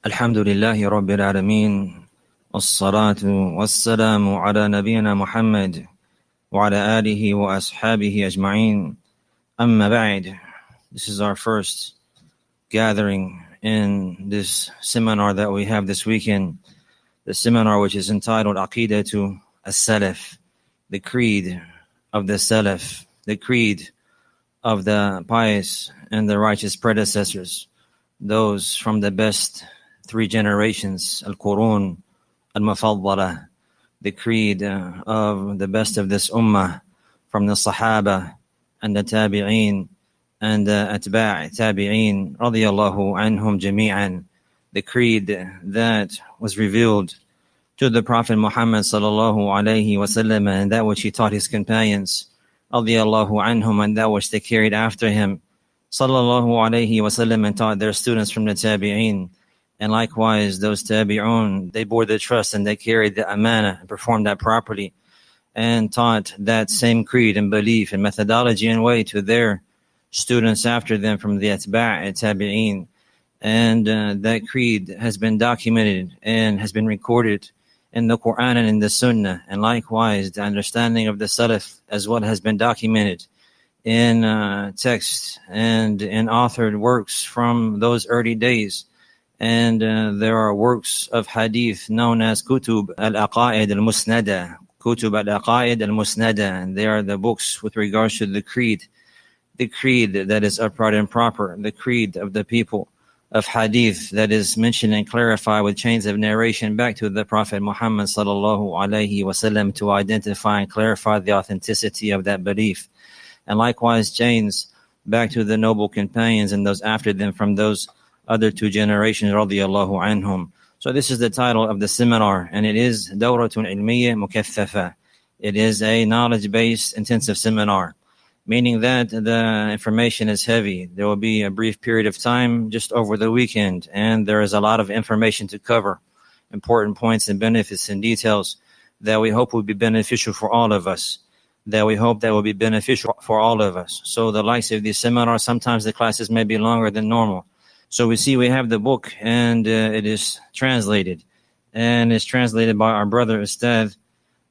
الحمد لله رب العالمين والصلاة والسلام على نبينا محمد وعلى آله وأصحابه أجمعين. أما بعد. This is our first gathering in this seminar that we have this weekend. The seminar which is entitled Aqeedatu As-Salaf, the creed of the Salaf, the creed of the pious and the righteous predecessors, those from the best three generations, Al-Qurun, Al-Mufaddala, the creed of the best of this ummah, from the Sahaba and the Tabi'een and the Atba' Tabi'een, radiyallahu anhum jami'an, the creed that was revealed to the Prophet Muhammad sallallahu alayhi wasallam, and that which he taught his companions, radiyallahu anhum, and that which they carried after him, sallallahu alayhi wasallam, and taught their students from the Tabi'een. And likewise, those tabi'un, they bore the trust and they carried the amana and performed that properly and taught that same creed and belief and methodology and way to their students after them from the atba' and tabi'in. And that creed has been documented and has been recorded in the Quran and in the Sunnah. And likewise, the understanding of the Salaf as well has been documented in texts and in authored works from those early days. And there are works of hadith known as Kutub Al-Aqaid Al-Musnada, Kutub Al-Aqaid Al-Musnada, and they are the books with regards to the creed that is upright and proper, the creed of the people of hadith that is mentioned and clarified with chains of narration back to the Prophet Muhammad sallallahu alaihi wasallam to identify and clarify the authenticity of that belief. And likewise chains back to the noble companions and those after them from those other two generations, radiyallahu anhum. So this is the title of the seminar, and it is Dawratun Ilmiya Mukathafa. It is a knowledge-based intensive seminar, meaning that the information is heavy. There will be a brief period of time just over the weekend, and there is a lot of information to cover, important points and benefits and details that we hope will be beneficial for all of us. So the likes of these seminars, sometimes the classes may be longer than normal. So we see we have the book, and it is translated. And it's translated by our brother Ustad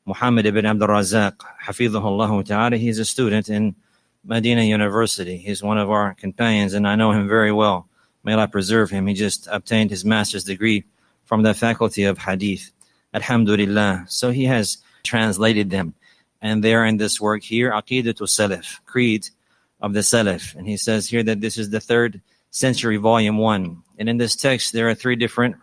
Muhammad ibn Abdul Razak, Hafidhahullah Ta'ala. He's a student in Medina University. He's one of our companions, and I know him very well. May Allah preserve him. He just obtained his master's degree from the faculty of Hadith. Alhamdulillah. So he has translated them. And they are in this work here, Aqeedatu Salaf, Creed of the Salaf. And he says here that this is the 3rd century, volume 1. And in this text, there are three different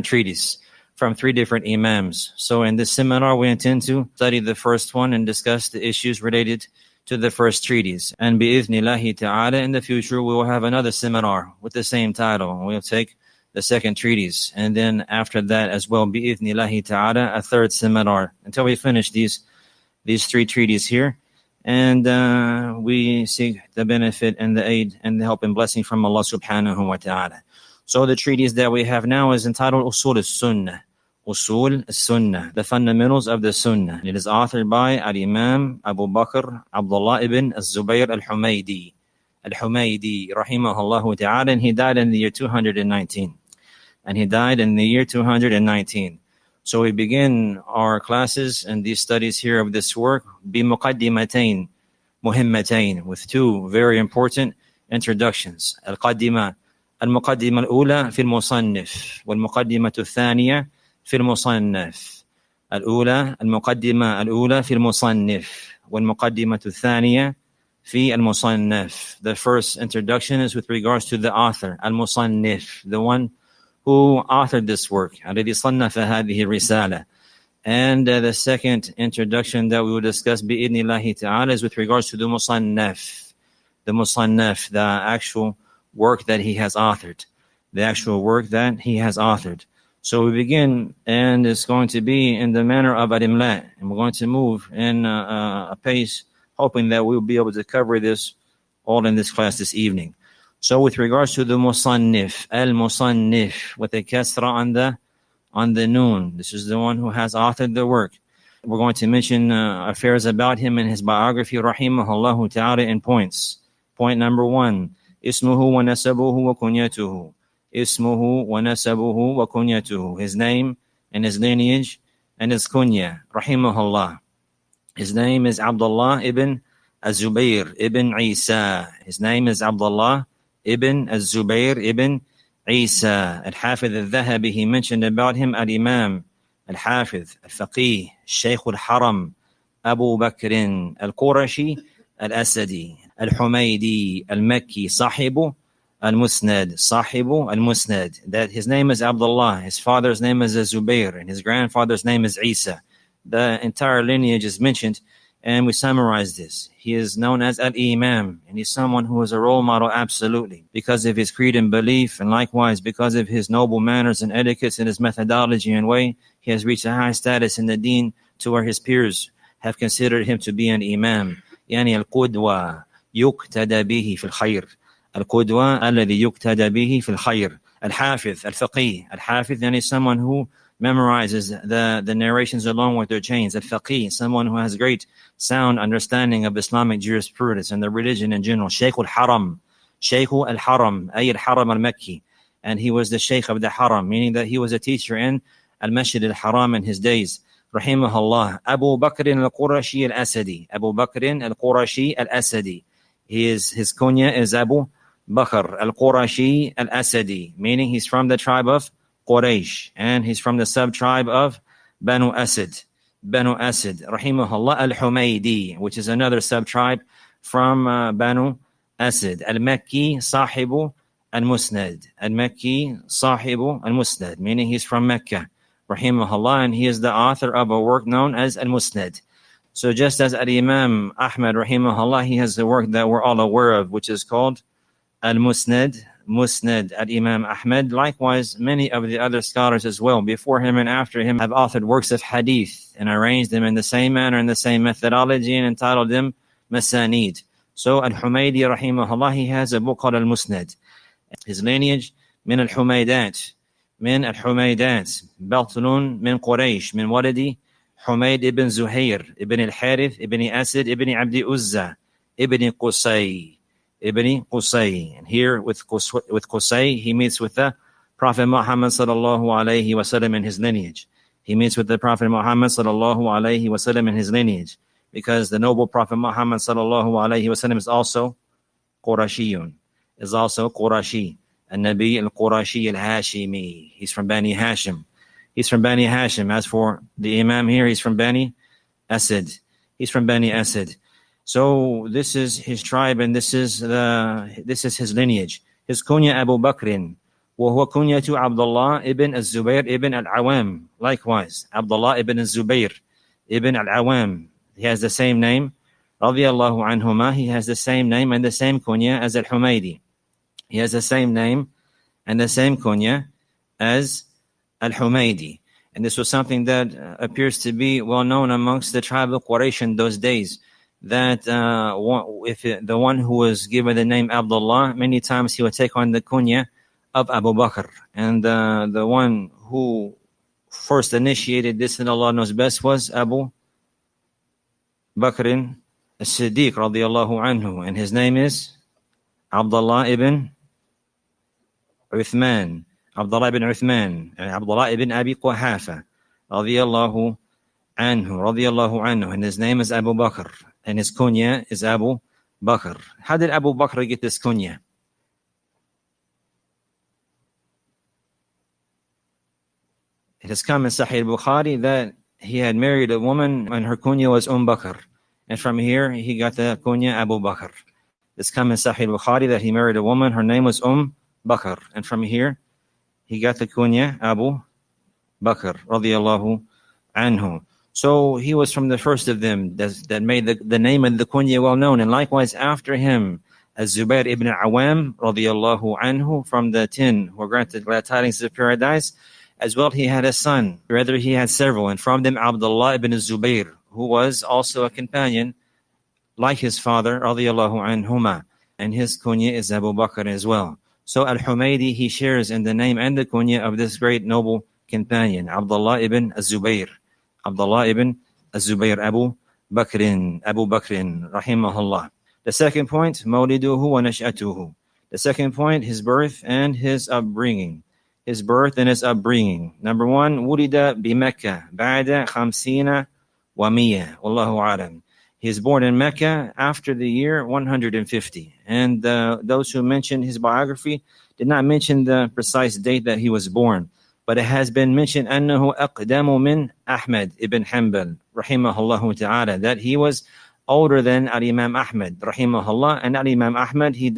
treatises from 3 different imams. So in this seminar, we intend to study the first one and discuss the issues related to the first treatise. And bi'ithnillahi ta'ala, in the future, we will have another seminar with the same title. We'll take the second treatise. And then after that as well, bi'ithnillahi ta'ala, a 3rd seminar until we finish these 3 treatises here. And we seek the benefit and the aid and the help and blessing from Allah subhanahu wa ta'ala. So the treatise that we have now is entitled Usul al-Sunnah. Usul al-Sunnah, the fundamentals of the Sunnah. It is authored by Al-Imam Abu Bakr Abdullah ibn Al-Zubayr Al-Humaidee. Al-Humaidee, rahimahullah ta'ala, and he died in the year 219. So we begin our classes and these studies here of this work بمقدمتين مهمتين, with 2 very important introductions. المقدمة الأولى في المصنف والمقدمة الثانية في المصنف. المقدمة الأولى في المصنف والمقدمة الثانية في المصنف. The first introduction is with regards to the author, al-Musannif, the one who authored this work, الذي صنف هذه الرسالة. And the second introduction that we will discuss بإذن الله تعالى is with regards to the Musannaf, the actual work that he has authored, So we begin, and it's going to be in the manner of al-Imla, and we're going to move in a pace, hoping that we'll be able to cover this all in this class this evening. So with regards to the Musannif, al-Musannif, with a kasra on the noon, this is the one who has authored the work. We're going to mention affairs about him in his biography, rahimahullah ta'ala, in points. Point number 1, ismuhu wa nasabuhu wa kunyatuhu. اسمه ونسبه وكنيته. His name and his lineage and his kunya. Rahimahullah. His name is Abdullah ibn Az-Zubayr ibn Isa. His name is Abdullah ibn Az-Zubayr ibn Isa. Al-Hafidh al-Dhahabi, he mentioned about him Al-Imam, Al-Hafidh, Al-Faqih, Shaykh al-Haram, Abu Bakr al-Qurashi, Al-Asadi, Al-Humaidee, Al-Makki, Sahibu Al-Musnad, Sahibu Al-Musnad. That his name is Abdullah, his father's name is Az-Zubayr, and his grandfather's name is Isa. The entire lineage is mentioned, and we summarize this. He is known as Al-Imam, and he's someone who is a role model absolutely because of his creed and belief, and likewise because of his noble manners and etiquettes and his methodology and way. He has reached a high status in the deen to where his peers have considered him to be an Imam. يعني القدوة يقتدى به في الخير. القدوة الذي يقتدى به في الخير. Al-Hafidh, Al-Faqih. Al-Hafidh, and is someone who memorizes the narrations along with their chains. Al-Faqih, someone who has great sound understanding of Islamic jurisprudence and the religion in general. Shaykh al-Haram, Shaykh al-Haram, ay al-Haram al-Makki. And he was the Shaykh of the Haram, meaning that he was a teacher in Al-Masjid al-Haram in his days. Rahimahullah. Abu Bakr al-Qurashi al-Asadi. Abu Bakr al-Qurashi al-Asadi. His kunya is Abu Bakr al-Qurashi al-Asadi, meaning he's from the tribe of Quraysh, and he's from the sub-tribe of Banu Asad. Banu Asad, rahimahullah. Al-Humaidee, which is another sub-tribe from Banu Asad. Al-Makki, Sahibu Al-Musnad. Al-Makki, Sahibu Al-Musnad, meaning he's from Mecca, rahimahullah, and he is the author of a work known as Al-Musnad. So just as Al-Imam Ahmad, rahimahullah, he has a work that we're all aware of, which is called Al-Musnad, Musnad al-Imam Ahmad. Likewise, many of the other scholars as well, before him and after him, have authored works of hadith and arranged them in the same manner, in the same methodology, and entitled them Masanid. So Al-Humaidee, rahimahullah, he has a book called Al-Musnad. His lineage, min al-Humaidat, min al-Humaidat, Batlun min Quraysh, min waladi Humaid ibn Zuhair, ibn al-Harith, ibn Asad, ibn Abdi Uzza, ibn Qusay. Ibn Qusay. And here with Qusay, he meets with the Prophet Muhammad sallallahu alayhi wasallam in his lineage. He meets with the Prophet Muhammad sallallahu alayhi wasallam in his lineage, because the noble Prophet Muhammad sallallahu alayhi wasallam is also Qurashiyun, is also Qurashi, An-Nabi al-Qurashi al-Hashimi. He's from Bani Hashim. He's from Bani Hashim. As for the Imam here, he's from Bani Asad. He's from Bani Asad. So this is his tribe, and this is his lineage. His kunya Abu Bakrin, وهو كنية Abdullah ibn Az-Zubayr ibn Al-Awam. Likewise, Abdullah ibn Az-Zubayr ibn Al-Awam. He has the same name, radiyallahu anhuma. He has the same name and the same kunya as Al-Humaidee. He has the same name and the same kunya as Al-Humaidee. And this was something that appears to be well known amongst the tribe of Quraysh in those days, that the one who was given the name Abdullah, many times he would take on the kunya of Abu Bakr. And the one who first initiated this, and Allah knows best, was Abu Bakr as-Siddiq radiyallahu anhu, and his name is Abdullah ibn Uthman, Abdullah ibn Uthman, Abdullah ibn Abi Quhafa radiyallahu anhu, and his name is Abu Bakr, and his kunya is Abu Bakr. How did Abu Bakr get this kunya? It has come in Sahih al-Bukhari that he had married a woman and her kunya was Bakr, and from here he got the kunya Abu Bakr. It's come in Sahih al-Bukhari that he married a woman, her name was Bakr, and from here he got the kunya Abu Bakr radiyallahu anhu. So he was from the first of them that made the name and the kunya well known. And likewise after him, Az-Zubayr ibn Awam radiyallahu anhu, from the 10 who were granted glad tidings of paradise, as well he had a son, rather he had several, and from them Abdullah ibn Zubayr, who was also a companion like his father radiyallahu anhuma, and his kunya is Abu Bakr as well. So Al-Humaidee, he shares in the name and the kunya of this great noble companion, Abdullah ibn Az-Zubayr. Abdullah ibn Az-Zubayr Abu Bakrin, rahimahullah. The second point, mawliduhu wa nash'atuhu. The second point, his birth and his upbringing. His birth and his upbringing. Number one, ولد بمكة بعد 50 ومية والله أعلم. He is born in Mecca after the year 150. And those who mentioned his biography did not mention the precise date that he was born. But it has been mentioned أنه أقدم من أحمد ibn Hanbal رحمه الله تعالى, that he was older than Al-Imam Ahmad رحمه الله. And Al-Imam Ahmad, he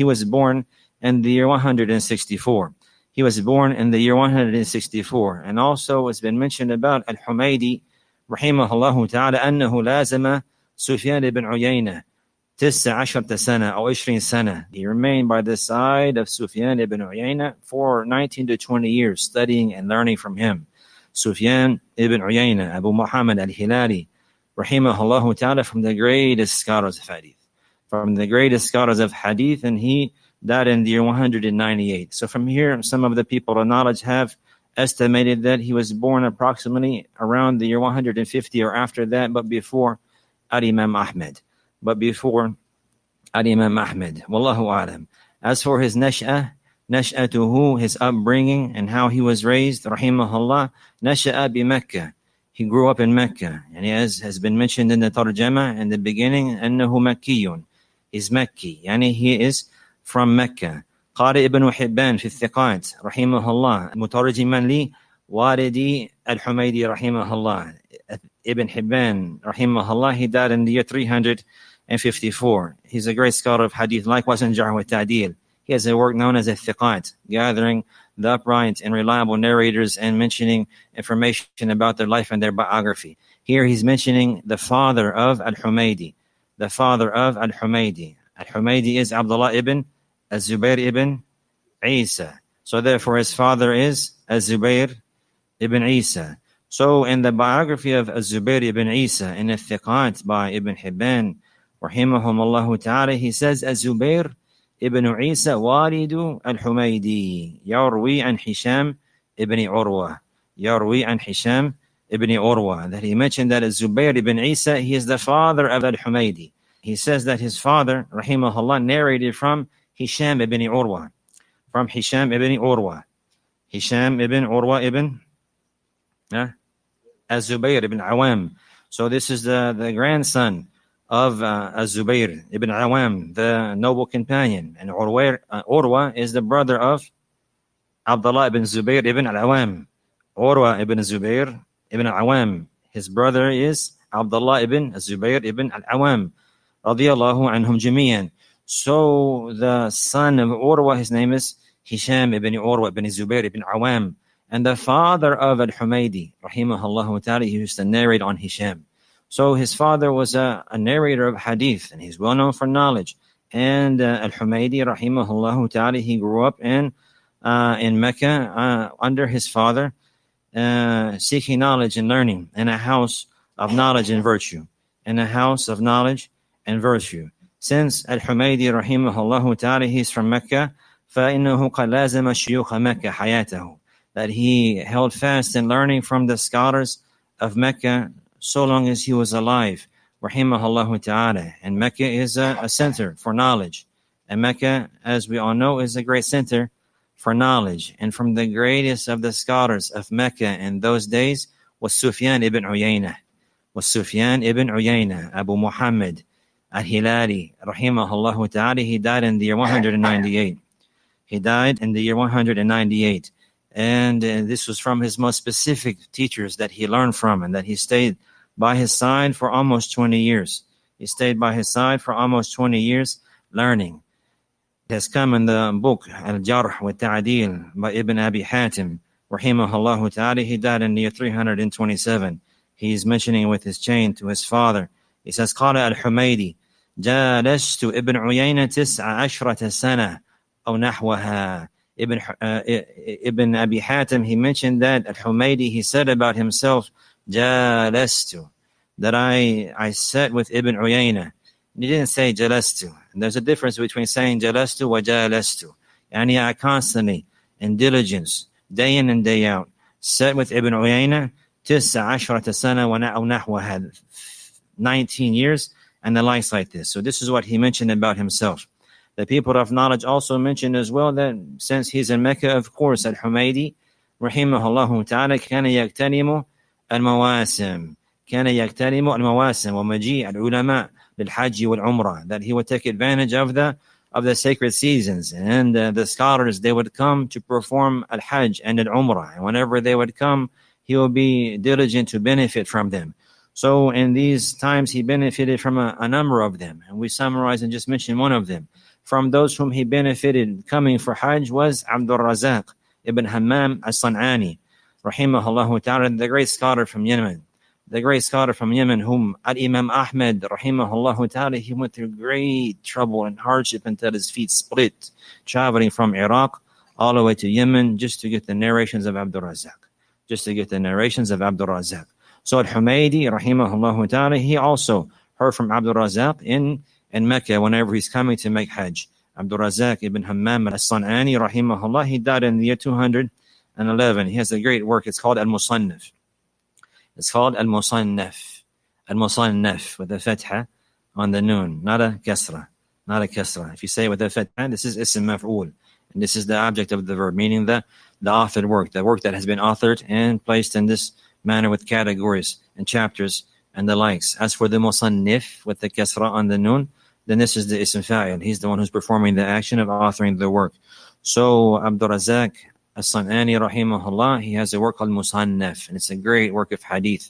was born in the year 164. He was born in the year 164. And also it's been mentioned about Al-Humaidee رحمه الله تعالى أنه لازم سفيان بن عيينة 19 سنة أو 20 سنة. He remained by the side of Sufyan ibn Uyayna for 19 to 20 years, studying and learning from him. Sufyan ibn Uyayna, Abu Muhammad al-Hilali, rahimahullah ta'ala, from the greatest scholars of hadith. From the greatest scholars of hadith, and he died in the year 198. So from here, some of the people of knowledge have estimated that he was born approximately around the year 150 or after that, but before Al-Imam Ahmad. Wallahu a'lam. As for his nash'atuhu, his upbringing and how he was raised, rahimahullah, nasha'a bi Mecca. He grew up in Mecca, and has been mentioned in the tarjama in the beginning, annahu makkiyun. He's Makki, yani he is from Mecca. قال ابن حبان في الثقات رحمه الله مترجما لي والدي الحميدي رحمه الله. Ibn Hibban rahimahullah, he died in the year 354. He's a great scholar of hadith, likewise in Jarh wa Ta'dil. He has a work known as Al-Thiqat, gathering the upright and reliable narrators and mentioning information about their life and their biography. Here he's mentioning the father of Al-Humaidee. The father of Al-Humaidee. Al-Humaidee is Abdullah ibn Az-Zubair ibn Isa. So therefore his father is Az-Zubair ibn Isa. So in the biography of Az-Zubair ibn Isa in Al-Thiqat by Ibn Hibban rahimahumullah ta'ala, he says Az-Zubair ibn Isa walidu Al-Humaidee yarwi an Hisham ibn Urwa. Yarwi an Hisham ibn Urwa. That he mentioned that Az-Zubair ibn Isa, he is the father of Al-Humaidee. He says that his father rahimahullah narrated from Hisham ibn Urwa. From Hisham ibn Urwa. Hisham ibn Urwa ibn Az-Zubair ibn Awam. So this is the grandson of Az-Zubair ibn Awam, the noble companion. And Urwa is the brother of Abdullah ibn Zubair ibn Awam. Urwa ibn Zubair ibn Awam. His brother is Abdullah ibn Zubair ibn Awam. Radiyallahu anhum jami'an. So the son of Urwa, his name is Hisham ibn Urwa ibn Zubair ibn Awam. And the father of Al-Humaidee, rahimahullah ta'ala, he used to narrate on Hisham. So his father was a narrator of hadith, and he's well known for knowledge. And Al-Humaidee, rahimahullah ta'ala, he grew up in Mecca under his father, seeking knowledge and learning in a house of knowledge and virtue. In a house of knowledge and virtue. Since Al-Humaidee, rahimahullah ta'ala, he's from Mecca, فَإِنَّهُ قَدْ لَازَمَ الشُّيُوخَ مَكَّةَ حَيَاتَهُ. That he held fast in learning from the scholars of Mecca so long as he was alive, rahimahullah ta'ala. And Mecca is a center for knowledge. And Mecca, as we all know, is a great center for knowledge. And from the greatest of the scholars of Mecca in those days was Sufyan ibn Uyayna. Abu Muhammad al-Hilali, rahimahullah ta'ala. He died in the year 198. And this was from his most specific teachers that he learned from, and that he stayed by his side for almost 20 years. He stayed by his side for almost 20 years learning. It has come in the book Al-Jarh wa Ta'dil by Ibn Abi Hatim, rahimahullah ta'ala. He died in the year 327. He's mentioning with his chain to his father. He says, قال Al-Humaidee جالست ابن عيينة 19 سنة أو نحوها. Ibn Abi Hatim, he mentioned that Al-Humaidee, he said about himself, Jalastu, that I sat with Ibn Uyayna. He didn't say Jalastu. And there's a difference between saying Jalastu wa Jalastu. And I constantly, in diligence, day in and day out, sat with Ibn Uyayna 19 سنة أو نحوها, 19 years, and the likes like this. So this is what he mentioned about himself, The people of knowledge also mentioned as well that since he's in Mecca, of course, Al-Humaidee, rahimahullah ta'ala, كان يغتنم المواسم. كان يغتنم المواسم ومجيء العلماء للحج والعمرة, that he would take advantage of the sacred seasons, and the scholars, they would come to perform al-hajj and al-umrah, and whenever they would come, he would be diligent to benefit from them. So in these times, he benefited from a number of them, and we summarize and just mention one of them. From those whom he benefited coming for hajj was Abdul Razak ibn Hammam as-San'ani, rahimahullah ta'ala, the great scholar from Yemen. The great scholar from Yemen, whom Al-Imam Ahmed, rahimahullah ta'ala, he went through great trouble and hardship until his feet split, traveling from Iraq all the way to Yemen just to get the narrations of Abdul Razak. So Al-Humaidee, rahimahullah ta'ala, he also heard from Abdul Razak in Mecca whenever he's coming to make Hajj. Abdul Razak ibn Hammam as-San'ani, rahimahullah, he died in the year 211. He has a great work. It's called Al-Musannaf. It's called Al-Musannaf. Al-Musannaf with a fatha on the noon, not a kasra. If you say it with a fatha, this is ism maf'ul. And this is the object of the verb, meaning the authored work, the work that has been authored and placed in this manner with categories and chapters and the likes. As for the Musannif with the kasra on the noon, then this is the ism fa'il. He's the one who's performing the action of authoring the work. So Abdul Razak As-San'ani, rahimahullah, he has a work called Musannaf, and it's a great work of hadith.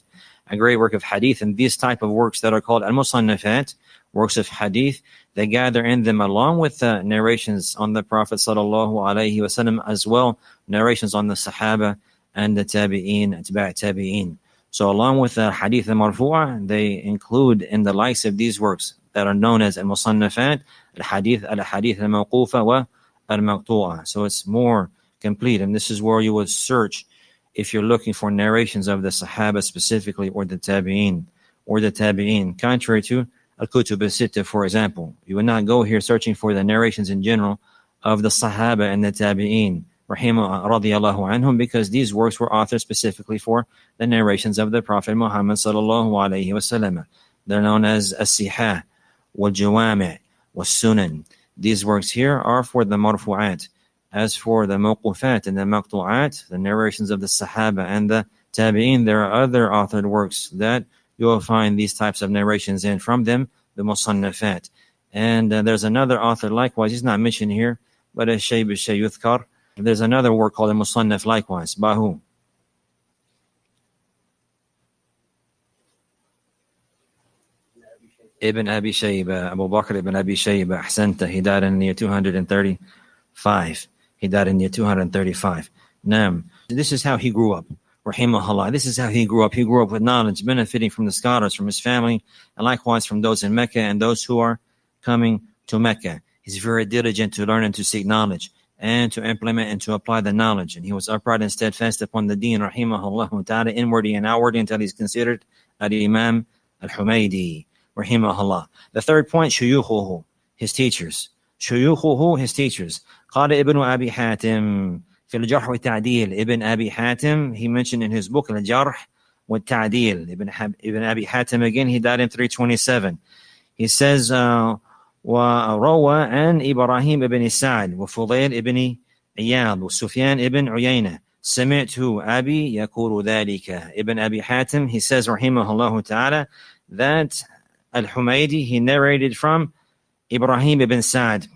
And these type of works that are called al-Musannafat, works of hadith, they gather in them, along with the narrations on the Prophet sallallahu alaihi wasallam, as well narrations on the Sahaba and the Tabi'een, Atba' Tabi'een. So along with the hadith al-marfu'ah, they include in the likes of these works that are known as al-Musannafat, al-hadith al-mawqufa wa al-maqtu'ah. So it's more complete, and this is where you would search if you're looking for narrations of the Sahaba specifically, or the Tabi'een, contrary to Al-Kuttaab al-Sittah, for example. You would not go here searching for the narrations in general of the Sahaba and the Tabi'een, radiyallahu anhum, because these works were authored specifically for the narrations of the Prophet Muhammad sallallahu alayhi wasallam. They're known as As-Sihah, wal-Jawami', wal-Sunan. These works here are for the marfu'at. As for the mawqufat and the maqtu'at, the narrations of the Sahaba and the Tabi'een, there are other authored works that you will find these types of narrations in. From them, the Musannafat. And there's another author likewise, he's not mentioned here, but Shay Bishay Yuthkar. There's another work called the Musannaf likewise. Bahu. Ibn Abi Shayba, Abu Bakr ibn Abi Shayba, Ahsanta, he died in the year 235. Now, this is how he grew up, rahimahullah. This is how he grew up. He grew up with knowledge, benefiting from the scholars, from his family, and likewise from those in Mecca and those who are coming to Mecca. He's very diligent to learn and to seek knowledge and to implement and to apply the knowledge. And he was upright and steadfast upon the deen, rahimahullah ta'ala, inwardly and outwardly, until he's considered Al-Imam Al-Humaidee, rahimahullah. The third point, shuyukhuhu, his teachers. قال ابن أبي حاتم في الجرح والتعديل. Ibn Abi Hatim, he mentioned in his book الجرح والتعديل. Ibn Abi Hatim, again, he died in 327. He says وروى عن إبراهيم بن سعد وفضيل بن عياض وسفيان بن عيينة سمعت أبي يقول ذلك. Ibn Abi Hatim, he says rahimahullah ta'ala, that Al-Humaidee, he narrated from Ibrahim ibn Sa'd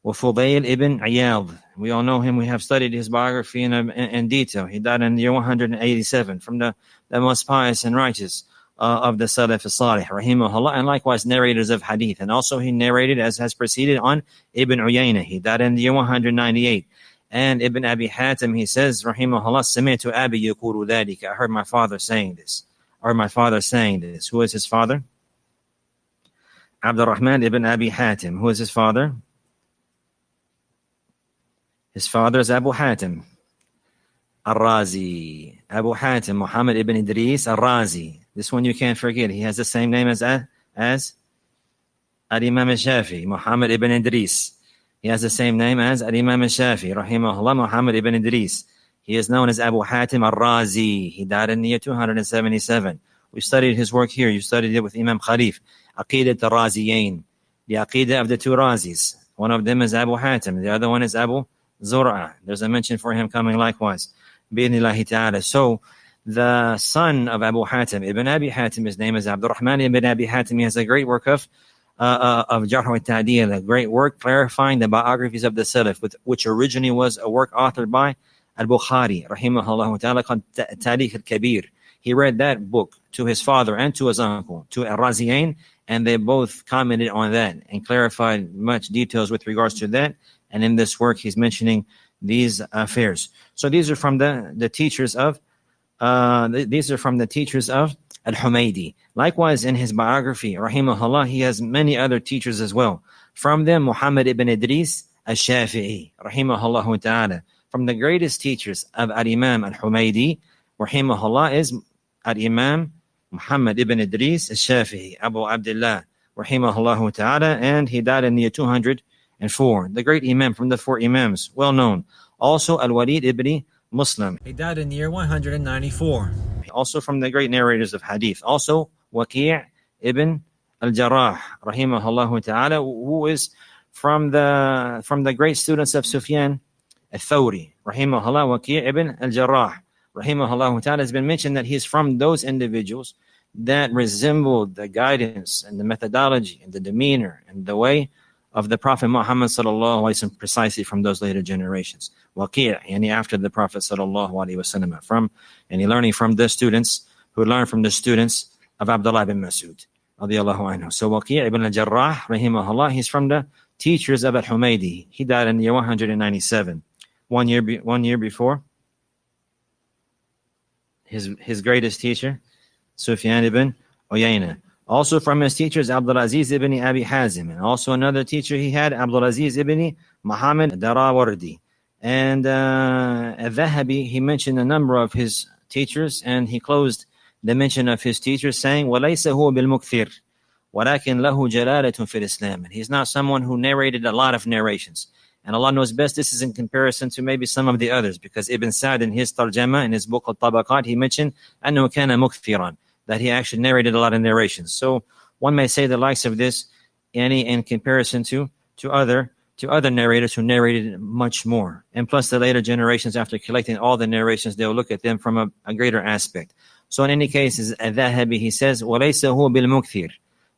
وفضيل ibn Iyad. We all know him. We have studied his biography in detail. He died in the year 187, from the most pious and righteous of the Salafy Salih, rahimahullah, and likewise narrators of hadith. And also he narrated, as has preceded, on Ibn Uyayna. He died in the year 198. And Ibn Abi Hatim, he says, rahimahullah, سمعت أبي يقول ذلك. I heard my father saying this. Who is his father? Abdurrahman ibn Abi Hatim. Who is his father? His father is Abu Hatim Al-Razi. Abu Hatim, Muhammad ibn Idris Al-Razi. This one you can't forget. He has the same name as Al-Imam Al-Shafi, Muhammad ibn Idris. He has the same name as Al-Imam Al-Shafi, rahimahullah, Muhammad ibn Idris. He is known as Abu Hatim Al-Razi. He died in the year 277. We studied his work here. You studied it with Imam Khalif. Aqidat al-Raziyain. The Aqidah of the two Razis. One of them is Abu Hatim. The other one is Abu Zur'a. There's a mention for him coming likewise. Bi-idhnillahi ta'ala. So the son of Abu Hatim, Ibn Abi Hatim, his name is Abdurrahman ibn Abi Hatim. He has a great work of Jarh wa Ta'dil, a great work clarifying the biographies of the Salaf, which originally was a work authored by Al-Bukhari, rahimahullah ta'ala, called Tarikh al-Kabir. He read that book to his father and to his uncle, to Al-Raziyain, and they both commented on that and clarified much details with regards to that. And in this work, he's mentioning these affairs. So these are from the teachers of Al-Humaidee. Likewise, in his biography, rahimahullah, he has many other teachers as well. From them, Muhammad ibn Idris al-Shafi'i, rahimahullah ta'ala. From the greatest teachers of Al-Imam Al-Humaidee, rahimahullah, is Al-Imam Muhammad ibn Idris al-Shafi'i, Abu Abdullah, rahimahullah ta'ala, and he died in the year 204. The great Imam from the four Imams, well known. Also, Al-Walid ibn Muslim. He died in the year 194. Also from the great narrators of Hadith. Also, Waqi' ibn al-Jarrah, rahimahullah ta'ala, who is from the great students of Sufyan al-Thawri, rahimahullah. Waqi' ibn al-Jarrah, rahimahullah ta'ala, has been mentioned that he's from those individuals that resembled the guidance and the methodology and the demeanor and the way of the Prophet Muhammad sallallahu alaihi wasallam, precisely from those later generations. Waqi', yani after the Prophet sallallahu alaihi wasallam, learning from the students who learned from the students of Abdullah bin Mas'ud, radiyallahu anhu. So Waqi' ibn al-Jarrah, rahimahullah, he's from the teachers of Al-Humaidee. He died in the year 197, one year before his greatest teacher, Sufyan ibn Uyayna. Also from his teachers, Abdul Aziz ibn Abi Hazim. And also another teacher he had, Abdul Aziz ibn Muhammad Darawardi. And Al-Dhahabi, he mentioned a number of his teachers, and he closed the mention of his teachers saying, وَلَيْسَ هُوَ بِالْمُكْثِرِ وَلَكِنْ لَهُ جَلَالَةٌ فِي الْإِسْلَامِ. And he's not someone who narrated a lot of narrations. And Allah knows best, this is in comparison to maybe some of the others, because Ibn Sa'd in his tarjama, in his book Al-Tabaqat, he mentioned أَنَّهُ كَانَ مُكْثِرًا, that he actually narrated a lot of narrations. So one may say the likes of this, in comparison to other narrators who narrated much more. And plus the later generations, after collecting all the narrations, they'll look at them from a greater aspect. So in any case, Al-Dhahabi, he says, وَلَيْسَ هُوَ بِالْمُكْثِرِ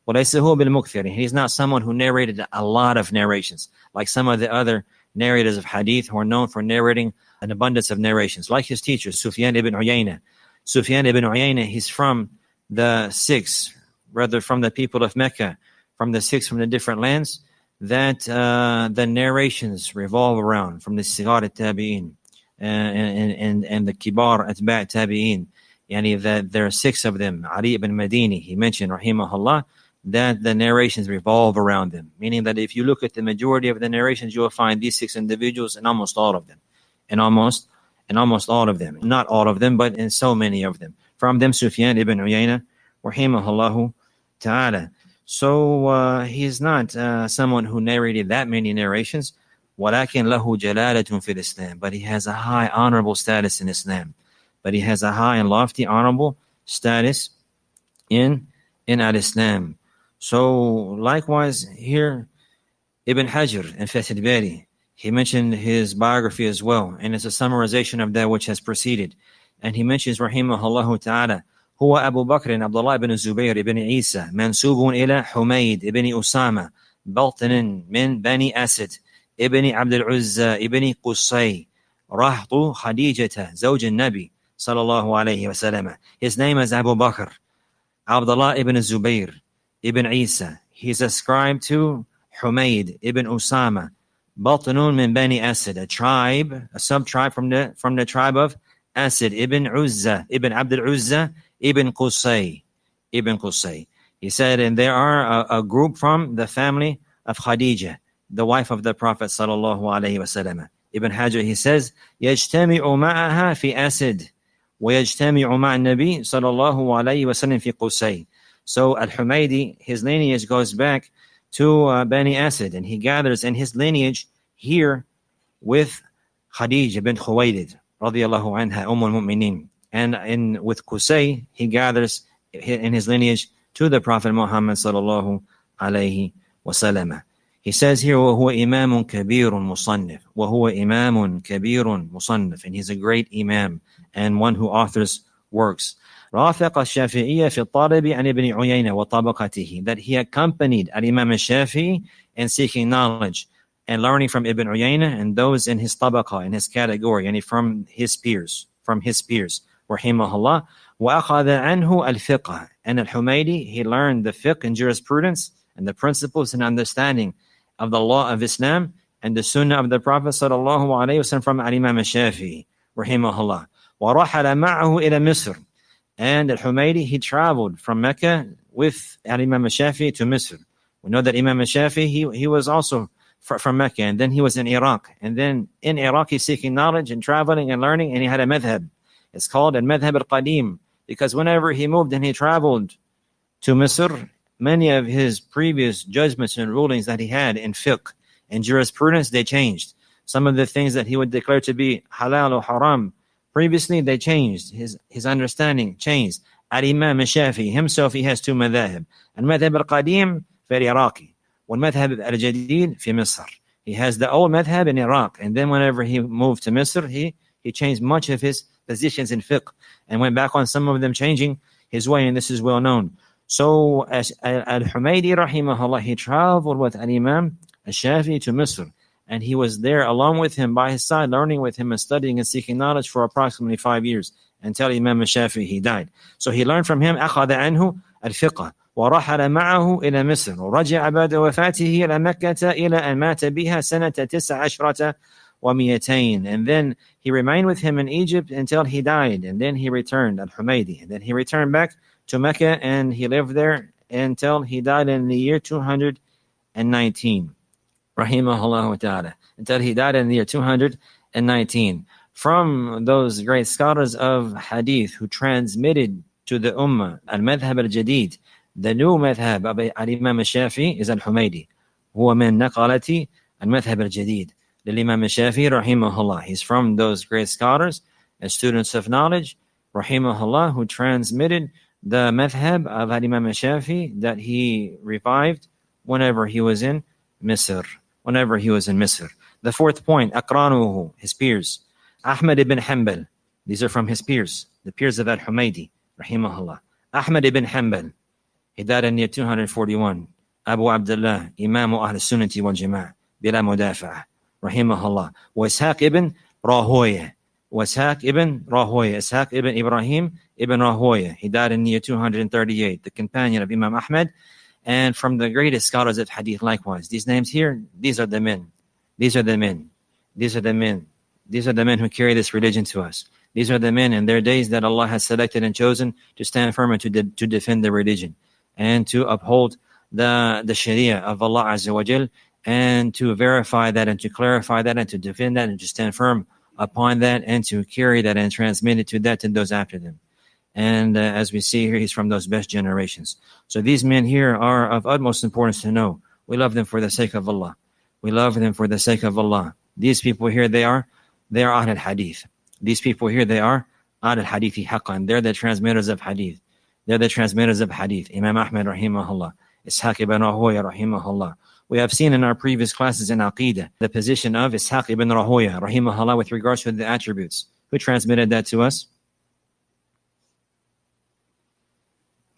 وَلَيْسَ هُوَ بِالْمُكْثِرِ. He's not someone who narrated a lot of narrations, like some of the other narrators of hadith who are known for narrating an abundance of narrations, like his teacher, Sufyan ibn Uyayna. Sufyan ibn Uyayna, he's from the six, rather from the people of Mecca, from the six from the different lands, that the narrations revolve around, from the Sigar al-Tabi'in and the Kibar Atba' Tabi'in. Yani that there are six of them. Ali ibn Madini, he mentioned, rahimahullah, that the narrations revolve around them. Meaning that if you look at the majority of the narrations, you will find these six individuals in almost all of them. In almost all of them. Not all of them, but in so many of them. From them, Sufyan ibn Uyayna, rahimahullahu ta'ala. So he is not someone who narrated that many narrations. وَلَكِنْ لَهُ جَلَالَةٌ فِي الْإِسْلَامِ. But he has a high honorable status in Islam. But he has a high and lofty honorable status in Al-Islam. So likewise here, Ibn Hajar in Fath al-Bari, he mentioned his biography as well, and it's a summarization of that which has preceded. And he mentions, rahimahullah ta'ala, هو أبو بكر عبد الله بن الزبير بن عيسى منسوب إلى حميد بن أسامة بطن من بني أسد ابن عبد العزى ابن قصي رهط خديجة زوج النبي صلى الله عليه وسلم. His name is Abu Bakr Abdullah ibn Zubayr ibn Isa. He's ascribed to Humayd ibn Usama, Batnun min Bani Asad, a sub-tribe from the tribe of Asad ibn Uzza, ibn Abd al-Uzza, ibn Qusay. He said, and there are a group from the family of Khadija, the wife of the Prophet sallallahu alaihi wasallam. Ibn Hajar, he says, يجتمع معها في أسد ويجتمع مع النبي صلى الله عليه وسلم في قصي. So Al-Humaidee, his lineage goes back to Bani Asad, and he gathers in his lineage here with Khadija bint Khuwaylid radiyallahu anha, al-Mu'minin. And with Qusay, he gathers in his lineage to the Prophet Muhammad sallallahu alayhi wasallam. He says here, وَهُوَ إِمَامٌ كَبِيرٌ مُصَنِّفٌ وَهُوَ إِمَامٌ كَبِيرٌ مُصَنِّفٌ, and he's a great imam and one who authors works. رافق الشافعية في الطالب عن ابن عيينة وطبقته, that he accompanied Imam al-Shafi'i in seeking knowledge and learning from Ibn Uyayna and those in his tabaqa, in his category, and from his peers, rahimahullah. وأخذ عنه الفقه, and Al-Humaidee, he learned the fiqh and jurisprudence and the principles and understanding of the law of Islam and the sunnah of the Prophet sallallahu alaihi wasallam from Imam al-Shafi'i, rahimahullah. وَرَحَلَ مَعَهُ إِلَى مِصْرٍ, and Al-Humaidee, he traveled from Mecca with Imam al-Shafi'i to Misr. We know that Imam al-Shafi'i, he was also from Mecca, and then he was in Iraq. And then in Iraq, he's seeking knowledge and traveling and learning, and he had a madhab. It's called al-madhab al-qadim, because whenever he moved and he traveled to Misr, many of his previous judgments and rulings that he had in fiqh and jurisprudence, they changed. Some of the things that he would declare to be halal or haram, previously they changed. His understanding changed. Al-Imam al-Shafi'i himself, he has two madhab. Al-madhab al-qadim fi Iraqi, wal-madhab al-jadid fi Misr. He has the old madhab in Iraq, and then whenever he moved to Misr, he changed much of his positions in fiqh and went back on some of them, changing his way, and this is well known. So Al-Humaidee rahimahullah, he traveled with Al-Imam al-Shafi'i to Misr, and he was there along with him, by his side, learning with him and studying and seeking knowledge for approximately 5 years until Imam al-Shafi'i, he died. So he learned from him, أخذ عنه الفقه ورحل معه إلى مصر ورجع بعد وفاته إلى مكة إلى أن مات بها سنة 19 و200. And then he remained with him in Egypt until he died, and then he returned, Al-Humaidee, and then he returned back to Mecca, and he lived there until he died in the year 219. Rahimahullah ta'ala. Until he died in the year 219. From those great scholars of hadith who transmitted to the ummah al-madhhab al-jadid, the new madhhab of Imam al-Shafi'i, is Al-Humaidee. هو من نقلة المذهب الجديد للإمام الشافعي rahimahullah. He's from those great scholars and students of knowledge, rahimahullah, who transmitted the madhhab of Imam al-Shafi'i that he revived whenever he was in Misr. The fourth point, أقرانه, his peers. Ahmad ibn Hanbal, these are from his peers, the peers of Al-Humaidee, rahimahullah. Ahmad ibn Hanbal, he died in the year 241. Abu Abdullah, Imam Ahl Sunnati wal Jama'ah, bila mudafa'a, rahimahullah. وإسحاق ibn Rahoya, Ishaq ibn Ibrahim ibn Rahoya, he died in the year 238, the companion of Imam Ahmad, and from the greatest scholars of hadith likewise. These names here, these are the men who carry this religion to us. These are the men in their days that Allah has selected and chosen to stand firm and to defend the religion and to uphold the Sharia of Allah Azza wa Jal, and to verify that and to clarify that and to defend that and to stand firm upon that and to carry that and transmit it to those after them. And as we see here, he's from those best generations. So these men here are of utmost importance to know. We love them for the sake of Allah. These people here, they are Ahl al-Hadith. These people here, they are Ahl al-Hadithi haqqan. They're the transmitters of hadith. Imam Ahmad rahimahullah. Ishaq ibn Rahoya rahimahullah. We have seen in our previous classes in Aqidah the position of Ishaq ibn Rahoya rahimahullah with regards to the attributes. Who transmitted that to us?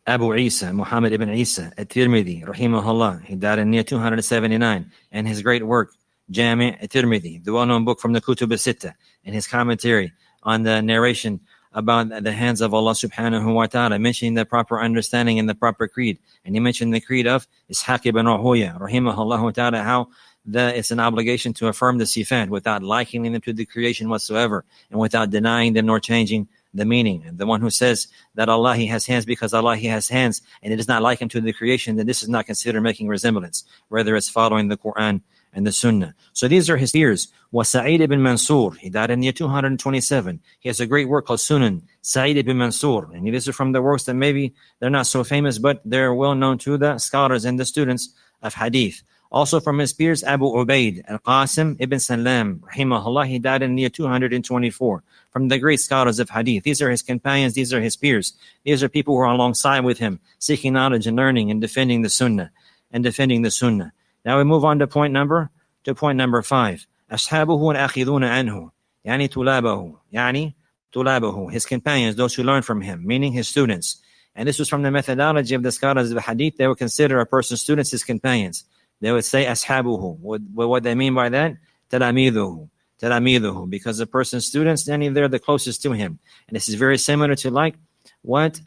Abu Isa, Muhammad ibn Isa at-Tirmidhi rahimahullah. He died in the year 279, and his great work, Jami' at-Tirmidhi, the well-known book from the Kutub al-Sittah, and his commentary on the narration about the hands of Allah subhanahu wa ta'ala, mentioning the proper understanding and the proper creed. And he mentioned the creed of Ishaq ibn Rahoya rahimahullah ta'ala, how it's an obligation to affirm the sifat without likening them to the creation whatsoever, and without denying them nor changing the meaning. And the one who says that Allah, he has hands because Allah, he has hands, and it is not likened to the creation, then this is not considered making resemblance, whether it's following the Quran and the Sunnah. So these are his peers. Sa'id ibn Mansur, he died in the year 227. He has a great work called Sunan, Sa'id ibn Mansur. And these are from the works that maybe they're not so famous, but they're well known to the scholars and the students of hadith. Also from his peers, Abu Ubaid al-Qasim ibn Salam, rahimahullah, he died in the year 224. From the great scholars of hadith. These are his companions, these are his peers. These are people who are alongside with him, seeking knowledge and learning and defending the Sunnah. Now we move on to point number 5. أصحابه والآخذون عنه يعني طلابه, his companions, those who learn from him, meaning his students. And this was from the methodology of the scholars of the hadith. They would consider a person's students his companions. They would say أصحابه. What they mean by that? تلاميذه, because the person's students, then they're the closest to him. And this is very similar to like what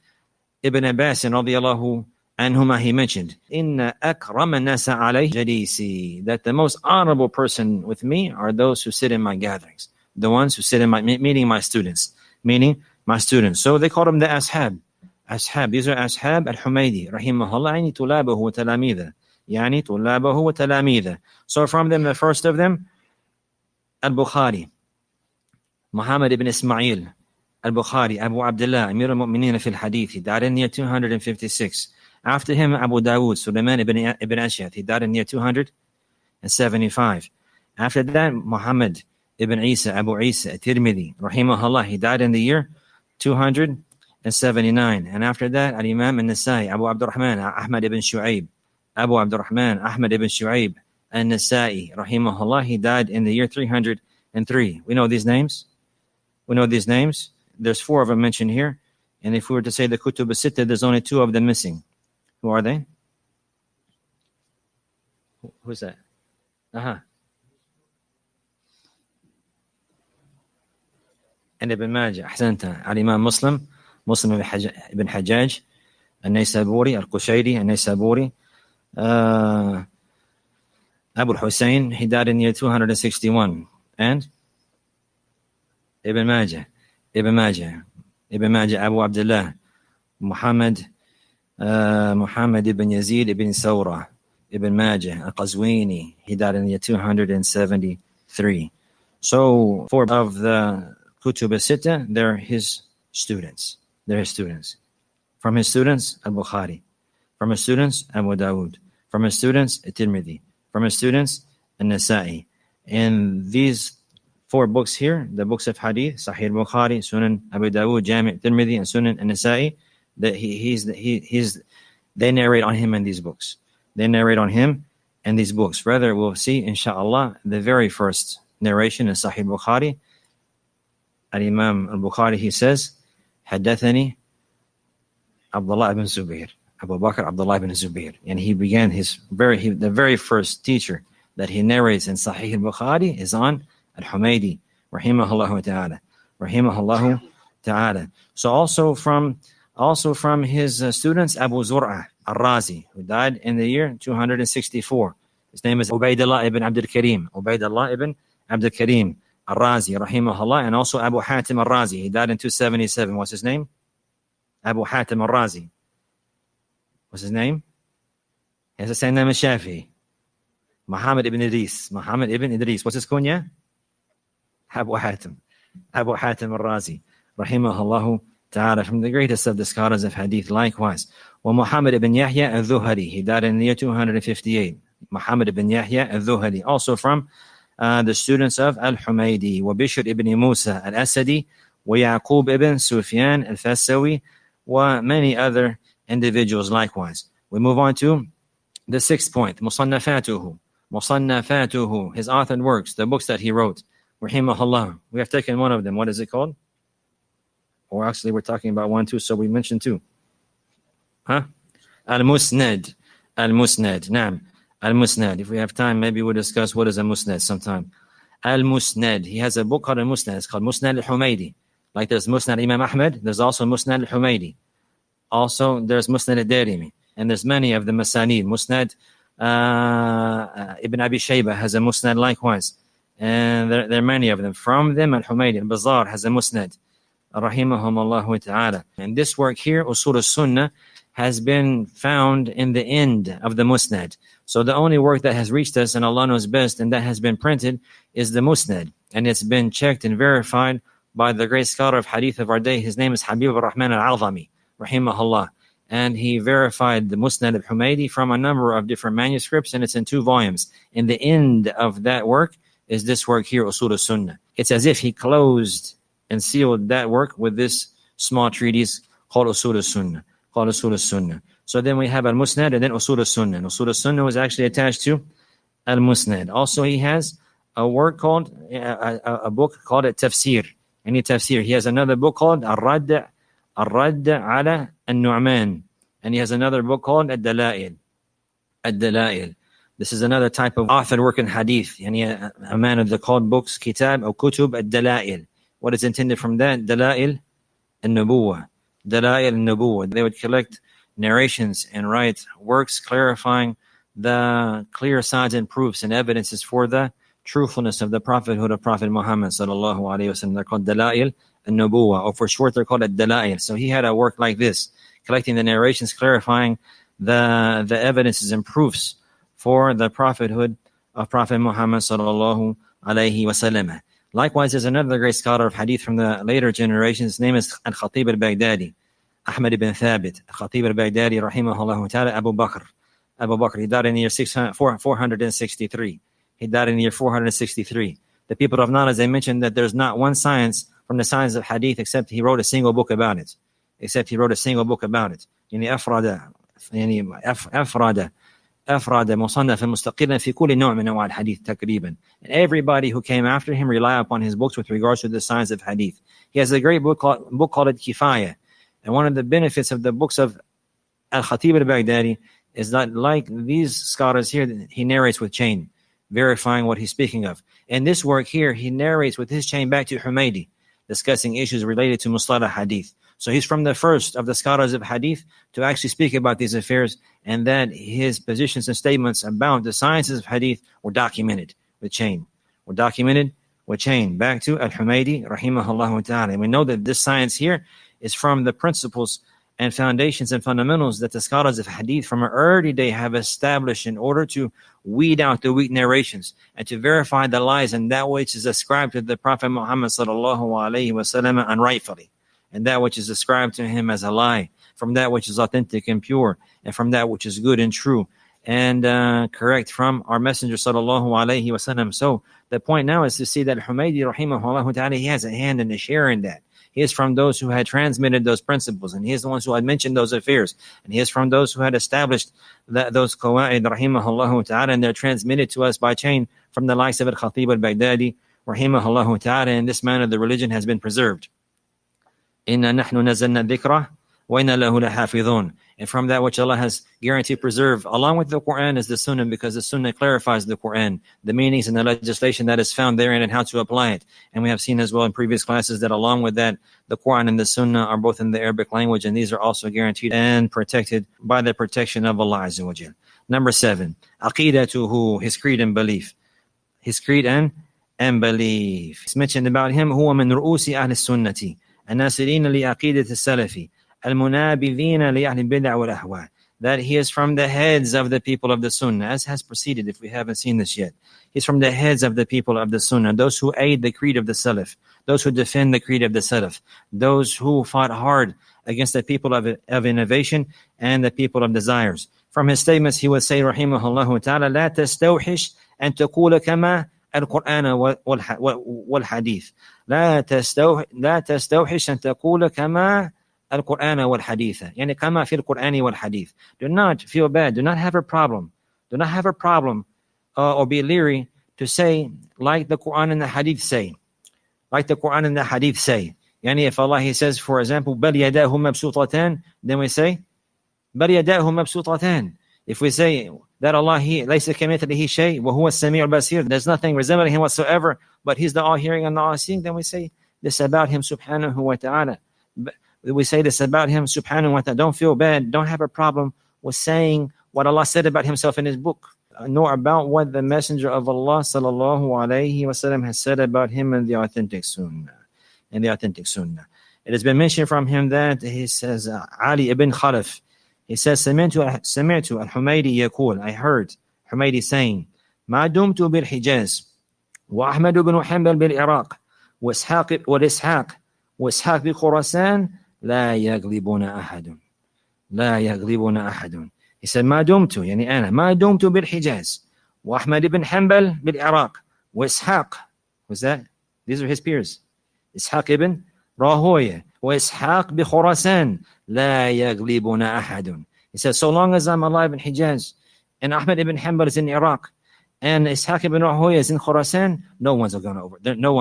Ibn Abbas radiallahu anhuma he mentioned. إِنَّ أَكْرَمَ النَّاسَ عَلَيْهِ جَلِيسِي, that the most honorable person with me are those who sit in my gatherings, the ones who sit in my meeting my students, meaning my students. So they called them the ashab. These are Ashab Al-Humaidee rahimahullah, يعني طلابه وتلاميذه. So from them, the first of them, Al-Bukhari, Muhammad ibn Ismail Al-Bukhari, Abu Abdullah, Amir al-Mu'mineen fil Hadith. He died in year 256. After him, Abu Dawood, Sulaiman ibn Ash'ath. He died in year 275. After that, Muhammad ibn Isa, Abu Isa At-Tirmidhi, rahimahullah. He died in the year 279. And after that, Al-Imam An-Nasai, Abu Abdurrahman Ahmad ibn Shu'aib, An-Nasai, rahimahullah. He died in the year 303. We know these names. There's 4 of them mentioned here. And if we were to say the Kutub as-Sittah, there's only 2 of them missing. Who are they? Who's that? And Ibn Majah, Ahsanta. Al-Imam Muslim ibn Hajjaj, An-Naysaburi, Al-Qushayri, An-Naysaburi, Abu Hussein, he died in year 261. And Ibn Majah, Abu Abdullah, Muhammad ibn Yazid ibn Sawra, Ibn Majah, Al-Qazwini, he died in the year 273. So 4 of the Kutub as-Sittah, they're his students. From his students, Al-Bukhari. From his students, Abu Dawood. From his students, At-Tirmidhi. From his students, An-Nasa'i. And these 4 books here, the books of Hadith, Sahih Bukhari, Sunan Abu Dawood, Jami' Tirmidhi, and Sunan An-Nasa'i, that they narrate on him in these books. Rather, we'll see, inshallah, the very first narration in Sahih Bukhari. Al-Imam Al-Bukhari, he says, Haddathani Abdullah ibn Zubayr, Abu Bakr Abdullah ibn Zubayr. And he began the very first teacher that he narrates in Sahih Bukhari is on Al-Humaidee, rahimahullah ta'ala. So also from his students, Abu Zur'ah Al-Razi, who died in the year 264. His name is Ubaydullah ibn Abdul Karim Al-Razi, rahimahullah, and also Abu Hatim Al-Razi. He died in 277. What's his name? Abu Hatim Al-Razi. What's his name? He has the same name as Shafi'i. Muhammad ibn Idris. What's his kunya? Abu Hatim Al-Razi, rahimahullah ta'ala, from the greatest of the scholars of hadith. Likewise, Muhammad ibn Yahya al-Dhuhali, he died in the year 258. Muhammad ibn Yahya al-Dhuhali, also from the students of Al-Humaidee. Bishr ibn Musa al-Asadi, Yaqub ibn Sufyan al-Fasawi, many other individuals likewise. We move on to the 6th point, Musannafatuhu, his authored works, the books that he wrote, rahimahullah. We have taken one of them. What is it called? Or actually, we're talking about 1, 2, so we mentioned 2. Al-Musnad. Naam. Al-Musnad. If we have time, maybe we'll discuss what is a Musnad sometime. Al-Musnad. He has a book called Al-Musnad. It's called Musnad Al-Humaidee. Like there's Musnad Imam Ahmad, there's also Musnad Al-Humaidee. Also, there's Musnad Al-Darimi. And there's many of the Masanid. Musnad Ibn Abi Shaybah has a Musnad likewise. And there are many of them. From them, Al-Humaidee, Al-Bazar has a Musnad. Rahimahumullah ta'ala. And this work here, Usul al-Sunnah, has been found in the end of the Musnad. So the only work that has reached us, and Allah knows best, and that has been printed, is the Musnad. And it's been checked and verified by the great scholar of hadith of our day. His name is Habib al-Rahman al-Azami, rahimahullah. And he verified the Musnad al-Humaidee from a number of different manuscripts, and it's in 2 volumes. And the end of that work is this work here, Usul al-Sunnah. It's as if he closed and sealed that work with this small treatise called Usul al-Sunnah. So then we have Al-Musnad and then Usul al-Sunnah. And Usul al-Sunnah was actually attached to Al-Musnad. Also, he has a work called, a book called Tafsir. Any Tafsir. He has another book called Al-Radd ala Al-Nu'man. And he has another book called Ad-Dalail. Ad-Dalail. This is another type of author work in hadith. Yani a man of the called books, Kitab or Kutub Ad-Dalail. What is intended from that? Dalail al-Nubuwah. Dalail al-Nubuwah. They would collect narrations and write works clarifying the clear signs and proofs and evidences for the truthfulness of the prophethood of Prophet Muhammad sallallahu alaihi wasallam. They're called Dalail al-Nubuwah, or for short they're called Ad-Dalail. So he had a work like this, collecting the narrations, clarifying the evidences and proofs for the prophethood of Prophet Muhammad sallallahu alaihi wasallam. Likewise, there's another great scholar of hadith from the later generations. His name is Al-Khatib al-Baghdadi, Ahmad ibn Thabit. Al-Khatib al-Baghdadi, rahimahullah ta'ala, Abu Bakr. He died in the year 463. He died in the year 463. The people of knowledge, they mentioned that there's not one science from the science of hadith except he wrote a single book about it. أفراد مصنفا مستقلا في كل نوع من أنواع الحديث تقريبا. And everybody who came after him rely upon his books with regards to the science of hadith. He has a great book called Kifaya. And one of the benefits of the books of Al-Khatib al-Baghdadi is that, like these scholars here, he narrates with chain, verifying what he's speaking of. In this work here, he narrates with his chain back to Humaidee, discussing issues related to Mustalah hadith. So he's from the first of the scholars of hadith to actually speak about these affairs, and that his positions and statements about the sciences of hadith were documented with chain. Back to Al-Humaidee, rahimahullah ta'ala. And we know that this science here is from the principles and foundations and fundamentals that the scholars of hadith from an early day have established in order to weed out the weak narrations and to verify the lies and that which is ascribed to the Prophet Muhammad sallallahu alaihi wasallam unrightfully, and that which is ascribed to him as a lie, from that which is authentic and pure, and from that which is good and true and correct from our Messenger sallallahu alaihi wasallam. So the point now is to see that Humaidee rahimahullah ta'ala, he has a hand and a share in that. He is from those who had transmitted those principles, and he is the ones who had mentioned those affairs, and he is from those who had established those qawaid rahimahullah ta'ala, and they're transmitted to us by chain from the likes of Al-Khatib al-Baghdadi rahimahullah ta'ala. In this manner the religion has been preserved. Inna nahnu nazzalna dhikra wa inna lahu lahafidhun. And from that which Allah has guaranteed preserve along with the Quran is the Sunnah, because the Sunnah clarifies the Quran, the meanings and the legislation that is found therein and how to apply it. And we have seen as well in previous classes that along with that, the Quran and the Sunnah are both in the Arabic language, and these are also guaranteed and protected by the protection of Allah Azza wa Jal. Number 7, aqidatuhu, his creed and belief. His creed and belief. It's mentioned about him, huwa min ru'usi ahli sunnati, الناصرين لعقيدة السلفي المنابذين لأهل البدع والأهواء. That he is from the heads of the people of the Sunnah, as has preceded if we haven't seen this yet. He's from the heads of the people of the Sunnah, those who aid the creed of the Salaf, those who defend the creed of the Salaf, those who fought hard against the people of innovation and the people of desires. From his statements he would say rahimahullah ta'ala, لا تستوحش أن تقول كما القرآن والحديث. لا تستوحش أن تقول كما القرآن والحديث. يعني كما في القرآن والحديث. Do not feel bad. Do not have a problem. Or be leery to say like the Quran and the Hadith say. يعني if Allah, he says, for example, بل يداه مبسوطتان, then we say بل يداه مبسوطتان. If we say that Allah, he ليس كمثله شيء وهو السميع البصير, there's nothing resembling him whatsoever, but he's the all-hearing and the all-seeing, then we say this about him subhanahu wa ta'ala. We say this about him subhanahu wa ta'ala. Don't feel bad. Don't have a problem with saying what Allah said about himself in his book, nor about what the Messenger of Allah sallallahu alayhi wasallam has said about him in the authentic sunnah. It has been mentioned from him that he says, Ali ibn Khalaf, he says, سمعت الحميدي يقول, I heard Humaidee saying, ما دمت بالحجاز وأحمد بن حنبل بالعراق وإسحاق بخراسان لا يغلبون أحد. He said, ما دمت, يعني أنا ما دمت بالحجاز وأحمد بن حنبل بالعراق وإسحاق, who's that? These are his peers. إسحاق ibn Rahoya وإسحاق بخراسان لا يغلبون أحد. He says, so long as I'm alive in Hijaz and Ahmad ibn Hanbal is in Iraq and Ishaq ibn Rahoya is in Khurasan, no one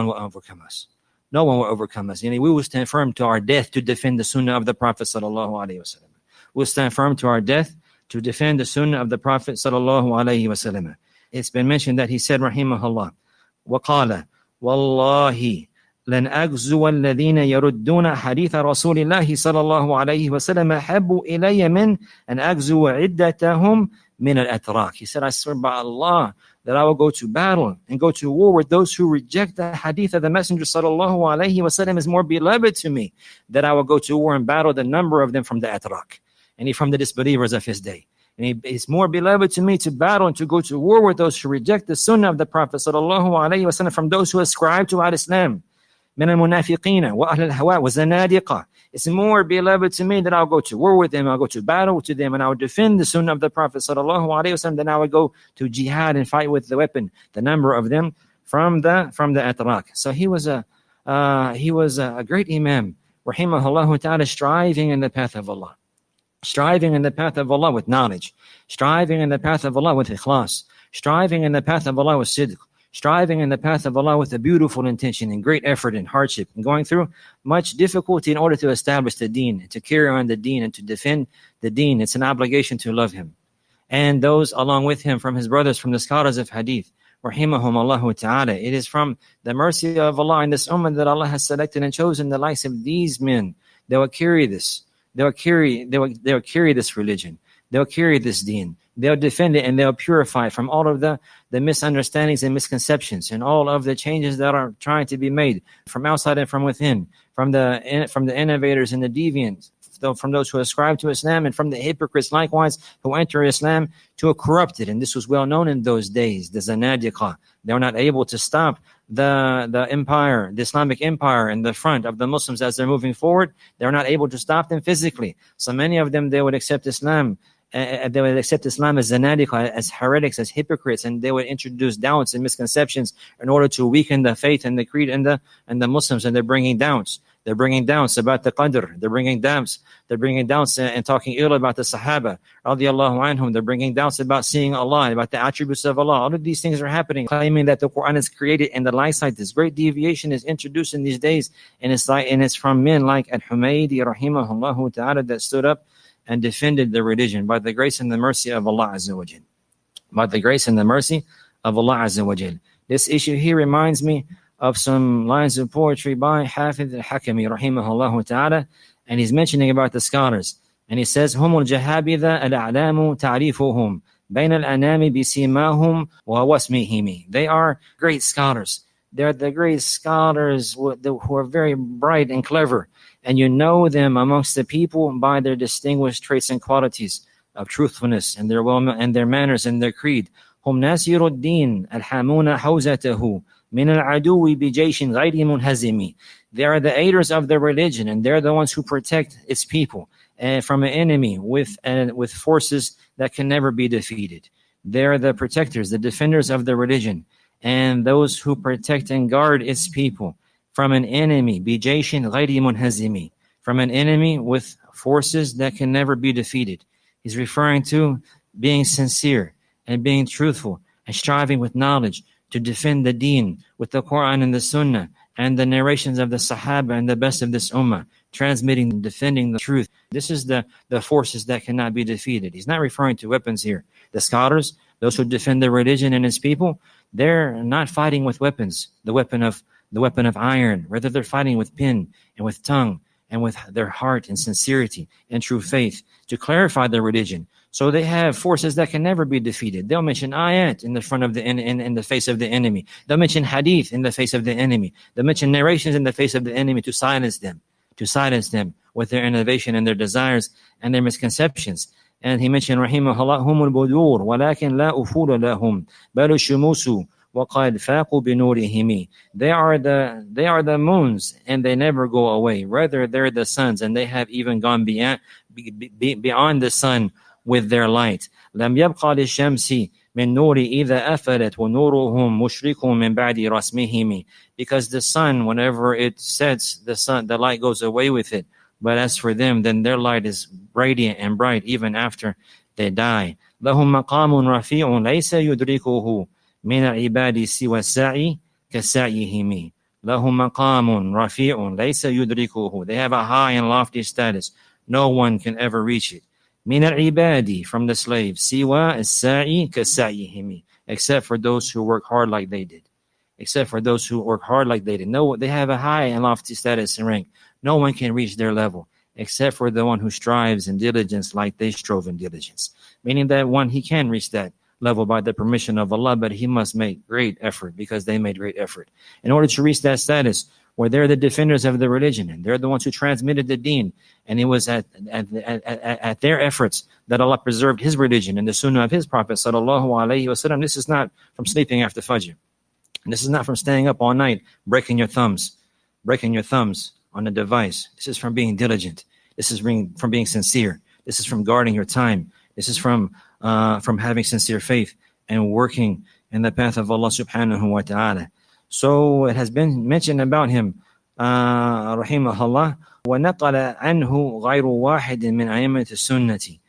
will overcome us. No one will overcome us. We will stand firm to our death to defend the sunnah of the Prophet sallallahu alaihi wasallam. We'll stand firm to our death to defend the sunnah of the Prophet sallallahu alaihi wasallam. It's been mentioned that he said, rahimahullah, وَقَالَ وَاللَّهِ لَنْ أَغْزُوَ الَّذِينَ يَرُدُّونَ حَدِيثَ رَسُولِ اللَّهِ صَلَى اللَّهُ عَلَيْهِ وَسَلَّمَ أَحَبُّ إِلَيَّ مِنْ أَنْ أَغْزُوَ عِدَّتَهُمْ مِنَ الْأَتْرَاكِ. He said, I swear by Allah that I will go to battle and go to war with those who reject the hadith of the Messenger sallallahu alaihi wasallam is more beloved to me, that I will go to war and battle the number of them from the Atrak, and from the disbelievers of his day. And it's more beloved to me to battle and to go to war with those who reject the sunnah of the Prophet sallallahu alaihi wasallam, from those who ascribe to al-Islam. من المنافقين وأهل الهواء والزنادقة. It's more beloved to me that I'll go to war with them, I'll go to battle to them, and I will defend the sunnah of the Prophet sallallahu alaihi wasallam, then I will go to jihad and fight with the weapon, the number of them from the Atrak. So he was a great imam, rahimahullah ta'ala, striving in the path of Allah. Striving in the path of Allah with knowledge. Striving in the path of Allah with ikhlas. Striving in the path of Allah with sidq. Striving in the path of Allah with a beautiful intention and great effort and hardship, and going through much difficulty in order to establish the deen, and to carry on the deen, and to defend the deen. It's an obligation to love him and those along with him from his brothers, from the scholars of hadith, rahimahum Allahu ta'ala. It is from the mercy of Allah in this ummah that Allah has selected and chosen the likes of these men. They will carry this. They will carry this religion. They'll carry this deen. They'll defend it, and they'll purify it from all of the misunderstandings and misconceptions, and all of the changes that are trying to be made from outside and from within, from the innovators and the deviants, from those who ascribe to Islam, and from the hypocrites likewise who enter Islam to a corrupted. And this was well known in those days, the Zanadiqa. They were not able to stop the empire, the Islamic empire in the front of the Muslims as they're moving forward. They were not able to stop them physically. So many of them, they would accept Islam. They would accept Islam as zanadiqa, as heretics, as hypocrites, and they would introduce doubts and misconceptions in order to weaken the faith and the creed and the Muslims. And they're bringing doubts. They're bringing doubts about the qadr. They're bringing doubts. They're bringing doubts and talking ill about the Sahaba, radiyallahu anhum. They're bringing doubts about seeing Allah, about the attributes of Allah. All of these things are happening, claiming that the Quran is created and the light side. This great deviation is introduced in these days, and it's from men like Al-Humaidee, rahimahullah ta'ala, that stood up and defended the religion by the grace and the mercy of Allah Azza wa Jal. By the grace and the mercy of Allah Azza wa Jal. This issue here reminds me of some lines of poetry by Hafiz al-Hakami, rahimahullah ta'ala, and he's mentioning about the scholars. And he says, هم الجهابذة الأعلام تعريفهم بين الأنام بسيماهم ووسمهم. They are great scholars. They're the great scholars who are very bright and clever. And you know them amongst the people by their distinguished traits and qualities of truthfulness and their manners and their creed. هم ناصر الدين الحامون حوزته من العدو بجيش غير منهزم. They are the aiders of the religion, and they're the ones who protect its people from an enemy with forces that can never be defeated. They're the protectors, the defenders of the religion, and those who protect and guard its people from an enemy, بِجَيْشٍ غَيْرِ مُنْهَزِمِ, from an enemy with forces that can never be defeated. He's referring to being sincere and being truthful and striving with knowledge to defend the deen with the Quran and the Sunnah and the narrations of the Sahaba and the best of this ummah, transmitting and defending the truth. This is the forces that cannot be defeated. He's not referring to weapons here. The scholars, those who defend the religion and its people, they're not fighting with weapons, the weapon of iron. Rather, they're fighting with pen and with tongue and with their heart and sincerity and true faith to clarify their religion. So they have forces that can never be defeated. They'll mention ayat in the front of in the face of the enemy. They'll mention hadith in the face of the enemy. They'll mention narrations in the face of the enemy to silence them with their innovation and their desires and their misconceptions. And he mentioned, rahimahullah, humul budur, walakin la ufula lahum, balu shumusu. They are the moons, and they never go away. Rather, they're the suns, and they have even gone beyond the sun with their light. لم يبقى للشمس من نور إذا أفلت ونورهم مشرق من بعد رسمهم. Because the sun, whenever it sets, the light goes away with it. But as for them, then their light is radiant and bright even after they die. لهم مقام رفيع ليس يدركه من العباد سوى السعي كسعيهم لهم مقام رفيع ليس يدركه. They have a high and lofty status. No one can ever reach it. من العباد, from the slaves, سوى السعي كسعيهم, except for those who work hard like they did. Except for those who work hard like they did. No, they have a high and lofty status and rank. No one can reach their level, except for the one who strives in diligence like they strove in diligence. Meaning that one, he can reach that level by the permission of Allah, but he must make great effort because they made great effort. In order to reach that status where they're the defenders of the religion and they're the ones who transmitted the deen, and it was at their efforts that Allah preserved his religion and the sunnah of his Prophet sallallahu alaihi wasallam. This is not from sleeping after Fajr. And this is not from staying up all night, breaking your thumbs on a device. This is from being diligent. This is from being sincere. This is from guarding your time. This is from having sincere faith and working in the path of Allah subhanahu wa ta'ala. So it has been mentioned about him, رحمه الله, وَنَقَلَ عَنْهُ غَيْرُ وَاحِدٍ مِنْ أَئِمَّةِ السُنَّةِ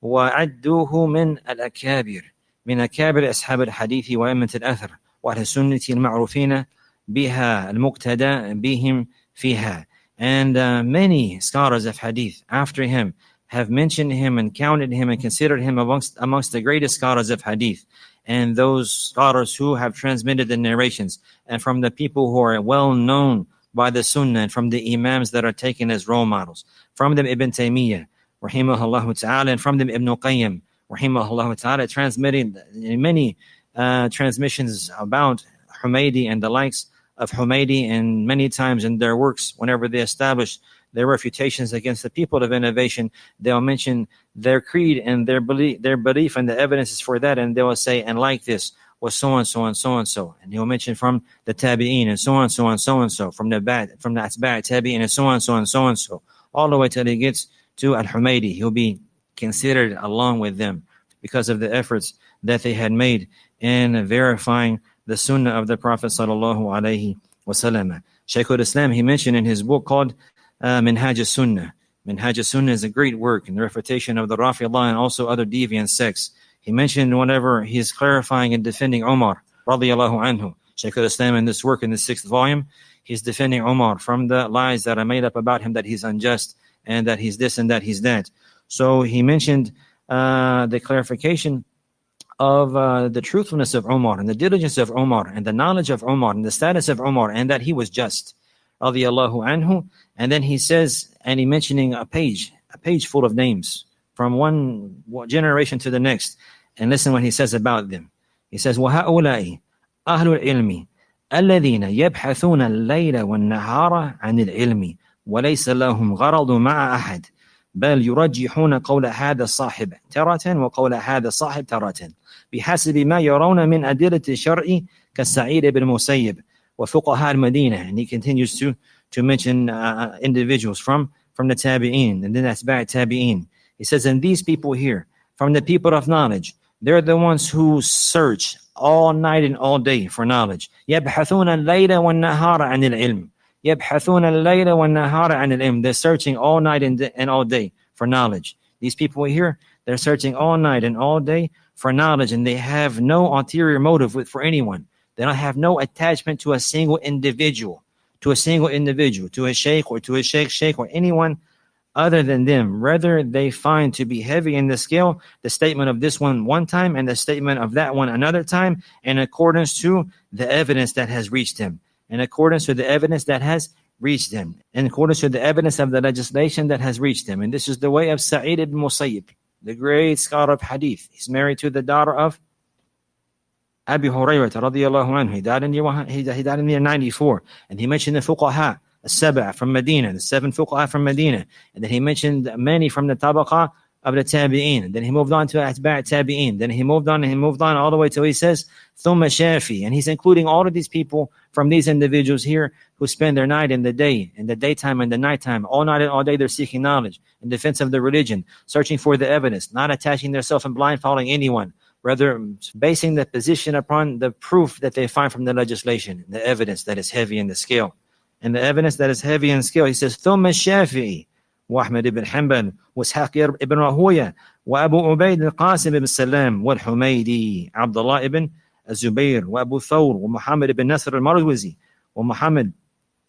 وَعَدُّوهُ مِنْ الْأَكَابِرِ من أكابر أصحاب الحديث وأئمة الأثر وأهل السنة المعروفين بها المقتدى بهم فيها. And many scholars of hadith after him have mentioned him and counted him and considered him amongst the greatest scholars of hadith, and those scholars who have transmitted the narrations, and from the people who are well known by the sunnah, and from the imams that are taken as role models. From them Ibn Taymiyyah, rahimahullah ta'ala, and from them Ibn Qayyim, rahimahullah ta'ala, transmitting many transmissions about Humaidee and the likes of Humaidee, and many times in their works, whenever they establish their refutations against the people of innovation, they'll mention their creed and their belief and the evidences for that, and they will say, and like this was so and so and so and so, and he'll mention from the tabi'in and so and so and so and so, from the atba' tabi'in and so and so and so and so, all the way till he gets to Al-Humaidee. He'll be considered along with them because of the efforts that they had made in verifying the sunnah of the Prophet sallallahu alaihi wasallam. Shaykh al-Islam, he mentioned in his book called Minhaj al-Sunnah. Minhaj al-Sunnah is a great work in the refutation of the Rafidhah and also other deviant sects. He mentioned whenever he's clarifying and defending Umar radiyallahu anhu, Shaykh al-Islam, in this work in the 6th volume, he's defending Umar from the lies that are made up about him, that he's unjust and that he's this and that he's that. So he mentioned the clarification of the truthfulness of Umar and the diligence of Umar and the knowledge of Umar and the status of Umar, and that he was just, radiyallahu anhu. And then he says, and he mentioning a page full of names from one generation to the next. And listen what he says about them. He says, وَهَؤُلَاءِ أَهْلُ الْعِلْمِ الَّذِينَ يَبْحَثُونَ اللَّيْلَ وَالنَّهَارَ عَنِ الْعِلْمِ وَلَيْسَ لَهُمْ غَرَضٌ مَعَ أَحَدٍ بل يرجحون قول هذا الصاحب ترة وقول هذا الصاحب ترة بحسب ما يرون من أدلة الشرع كالسعيد بن المسيب وفقهاء المدينة. And he continues to mention individuals from the tabi'in and then atba' tabi'in. He says, and these people here, from the people of knowledge, they're the ones who search all night and all day for knowledge. يبحثون الليل والنهار عن العلم. يبحثون الليل والنهار عن العلم. They're searching all night and all day for knowledge. These people here, they're searching all night and all day for knowledge, and they have no ulterior motive for anyone. They don't have no attachment to a single individual, to a sheikh or to a sheikh or anyone other than them. Rather, they find to be heavy in the scale the statement of this one time and the statement of that one another time, in accordance to the evidence that has reached them. In accordance to the evidence that has reached them, in accordance to the evidence of the legislation that has reached them. And this is the way of Sa'id ibn Musayyib, the great scholar of hadith. He's married to the daughter of Abi Hurairah radiyallahu anhu. He died in the year 94. And he mentioned the fuqaha, as-sab'a from Medina, the 7 fuqaha from Medina. And then he mentioned many from the tabaqa of the tabi'in. And then he moved on to atba' tabi'in. Then he moved on all the way till he says thumma shafi. And he's including all of these people from these individuals here who spend their night in the day, in the daytime and the nighttime, all night and all day they're seeking knowledge in defense of the religion, searching for the evidence, not attaching themselves and blind following anyone, rather basing the position upon the proof that they find from the legislation, the evidence that is heavy in the scale. And the evidence that is heavy in scale, he says, ثم الشافعي وأحمد بن حنبل وإسحاق ابن راهوية وأبو عبيد القاسم بن سلام والحميدي عبد الله ابن الزبير وأبو ثور ومحمد ibn Nasr al-Marwazi ومحمد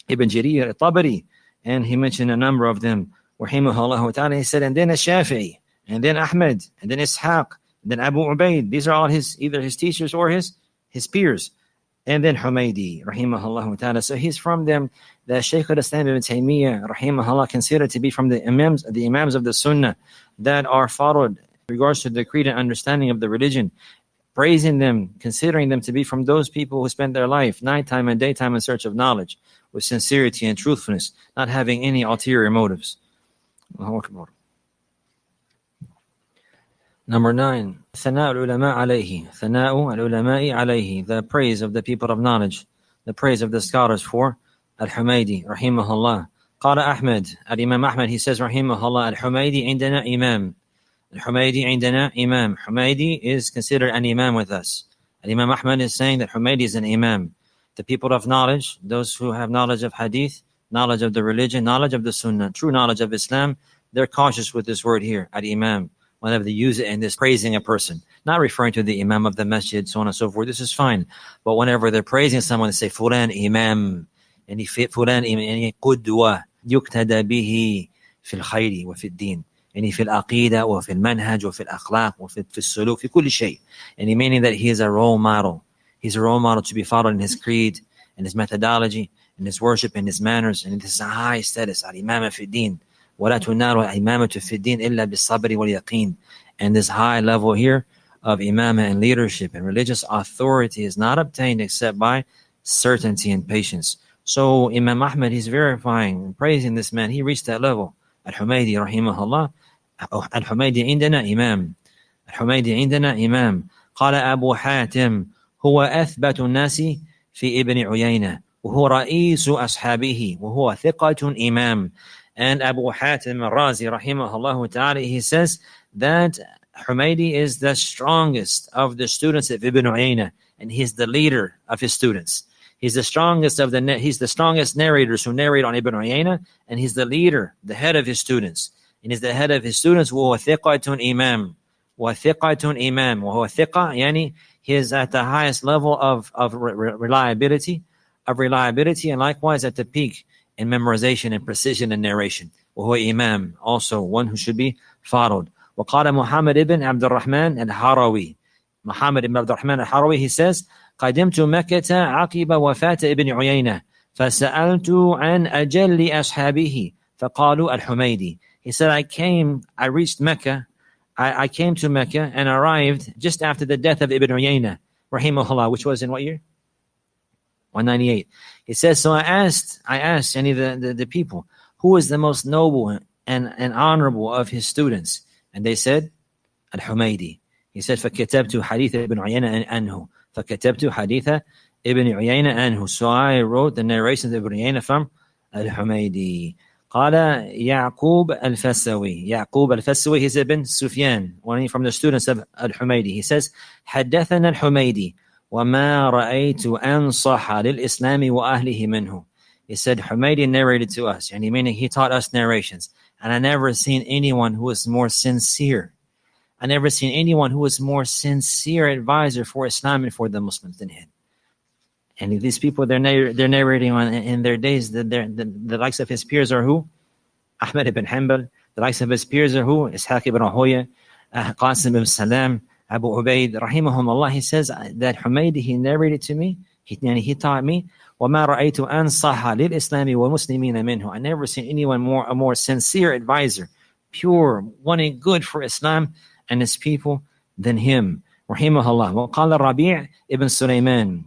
ibn Jarir al-Tabari, and he mentioned a number of them. Rahimahullah ta'ala, he said, and then Shafi'i, and then Ahmed, and then Ishaq, and then Abu Ubaid. These are all either his teachers or his peers. And then Humaidi, rahimahullah ta'ala. So he's from them. The Shaykh al-Islam ibn Taymiyyah, rahimahullah, considered to be from the imams of the Sunnah that are followed in regards to the creed and understanding of the religion, praising them, considering them to be from those people who spend their life nighttime and daytime in search of knowledge with sincerity and truthfulness, not having any ulterior motives. Allahu Akbar. Number 9, ثناء العلماء عليه, ثناء العلماء عليه, the praise of the people of knowledge, the praise of the scholars for Al-Humaidee, rahimahullah. قال أحمد, Al-Imam Ahmad, he says, rahimahullah, Al-Humaidee عندنا إمام. Al-Humaidee عندنا إمام. Humaidee is considered an imam with us. Al-Imam Ahmad is saying that Humaidee is an imam. The people of knowledge, those who have knowledge of hadith, knowledge of the religion, knowledge of the sunnah, true knowledge of Islam, they're cautious with this word here, al-imam, whenever they use it in this praising a person, not referring to the imam of the masjid, so on and so forth. This is fine. But whenever they're praising someone, they say, fulan imam, and fulan imam, qudwa, yuktada bihi fi al-khayri wa fi al-din. يعني في العقيدة وفي المنهج وفي الأخلاق وفي السلوك في كل شيء. And meaning that he is a role model. He's a role model to be followed in his creed, in his methodology, in his worship, in his manners. And this is a high status. الإمامة في الدين ولا تنال الإمامة في الدين إلا بالصبر واليقين. And this high level here of imamah and leadership and religious authority is not obtained except by certainty and patience. So Imam Ahmad, he's verifying and praising this man. He reached that level. Al-Humaidee rahimahullah. Al-Humaidee عندنا إمام. Al-Humaidee عندنا إمام. قال أبو حاتم هو أثبت الناس في ابن عيينة وهو رئيس أصحابه وهو ثقة إمام. And Abu Hatim al-Razi rahimahullah ta'ala, he says that Humaidee is the strongest of the students of Ibn Uyayna, and he's the leader of his students. He's the strongest he's the strongest narrators who narrate on Ibn Uyayna, and he's the leader, the head of his students. And he's the head of his students. وهو ثقة إمام. وثقة إمام. وهو ثقة, يعني he is at the highest level of reliability, and likewise at the peak in memorization and precision and narration. وهو إمام, also one who should be followed. وقال محمد ibn عبد الرحمن الحروي. Muhammad ibn Abd al-Rahman al-Harawi, he says, قدمت مكة عقب وفاة ابن عيينة فسألت عن أجل أصحابه فقالوا الحميدي. He said, I reached Mecca, I came to Mecca and arrived just after the death of Ibn Uyayna, rahimahullah, which was in what year? 198. He says, so I asked any of the people, who is the most noble and honorable of his students? And they said, Al-Humaidee. He said, فَكَتَبْتُ حَدِيثَ ابن عيينة عنه. فَكَتَبْتُ حَدِيثَ ابن عيينة عنه. So I wrote the narrations of Ibn Uyayna from Al-Humaidee. قال يعقوب الفسوي. يعقوب الفسوي, he's Ibn Sufyan, one from the students of Al-Humaidee. He says, حدثنا الحميدي وما رأيت أنصح للإسلام وأهله منه. He said, Humaidee narrated to us, and meaning he taught us narrations. And I never seen anyone who was more sincere. I never seen anyone who was more sincere advisor for Islam and for the Muslims than him. And these people, they're narrating on in their days that the likes of his peers are who? Ahmad ibn Hanbal. The likes of his peers are who? Ishaq ibn Rahoya, Qasim ibn Salam, Abu Ubaid, rahimahumullah. He says that Humaidee, he narrated to me, he taught me, وَمَا رَأَيْتُ أَنصَحَ لِلْإِسْلَامِ وَالْمُسْلِمِينَ مِنْهُ. I never seen anyone a more sincere advisor, pure, wanting good for Islam and his people than him. Rahimahullah. وقال الربيع ابن سليمان.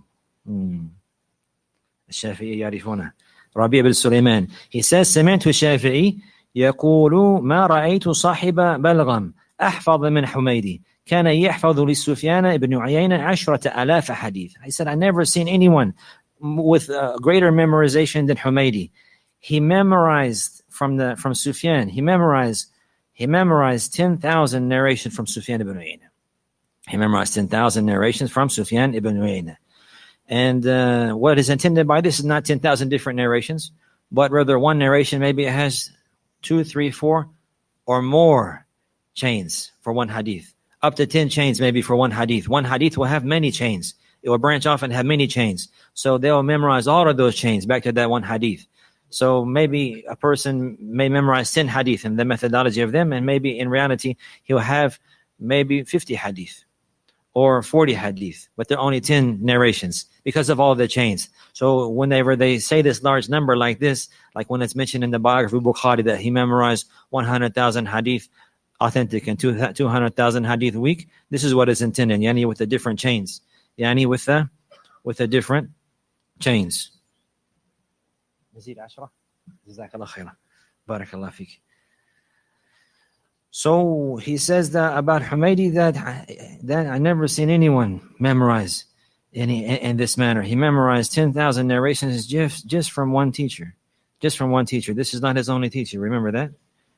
الشافعي يعرفونه. ربيع بن سليمان. He says, سمعت الشافعي يقول ما رأيت صاحب بلغم أحفظ من حميدي كان يحفظ لسفيان بن عيينة 10,000 حديث. He said, I never seen anyone with greater memorization than Humaidee. He memorized from Sufyan. He memorized 10,000 narrations from Sufyan ibn Uyayna. He memorized 10,000 narrations from Sufyan ibn Uyayna. And what is intended by this is not 10,000 different narrations, but rather one narration maybe it has 2, 3, 4 or more chains for one hadith. Up to 10 chains maybe for one hadith. One hadith will have many chains. it will branch off and have many chains. So they'll memorize all of those chains back to that one hadith. So maybe a person may memorize 10 hadith and the methodology of them, and maybe in reality he'll have maybe 50 hadith or 40 hadith, but they're only 10 narrations because of all the chains. So whenever they say this large number like this, like when it's mentioned in the biography of Bukhari that he memorized 100,000 hadith authentic and 200,000 hadith weak, this is what is intended, yani with the different chains, yani with the different chains. So he says that about Humaidee that I never seen anyone memorize in this manner. He memorized 10,000 narrations just from one teacher. Just from one teacher. This is not his only teacher. Remember that?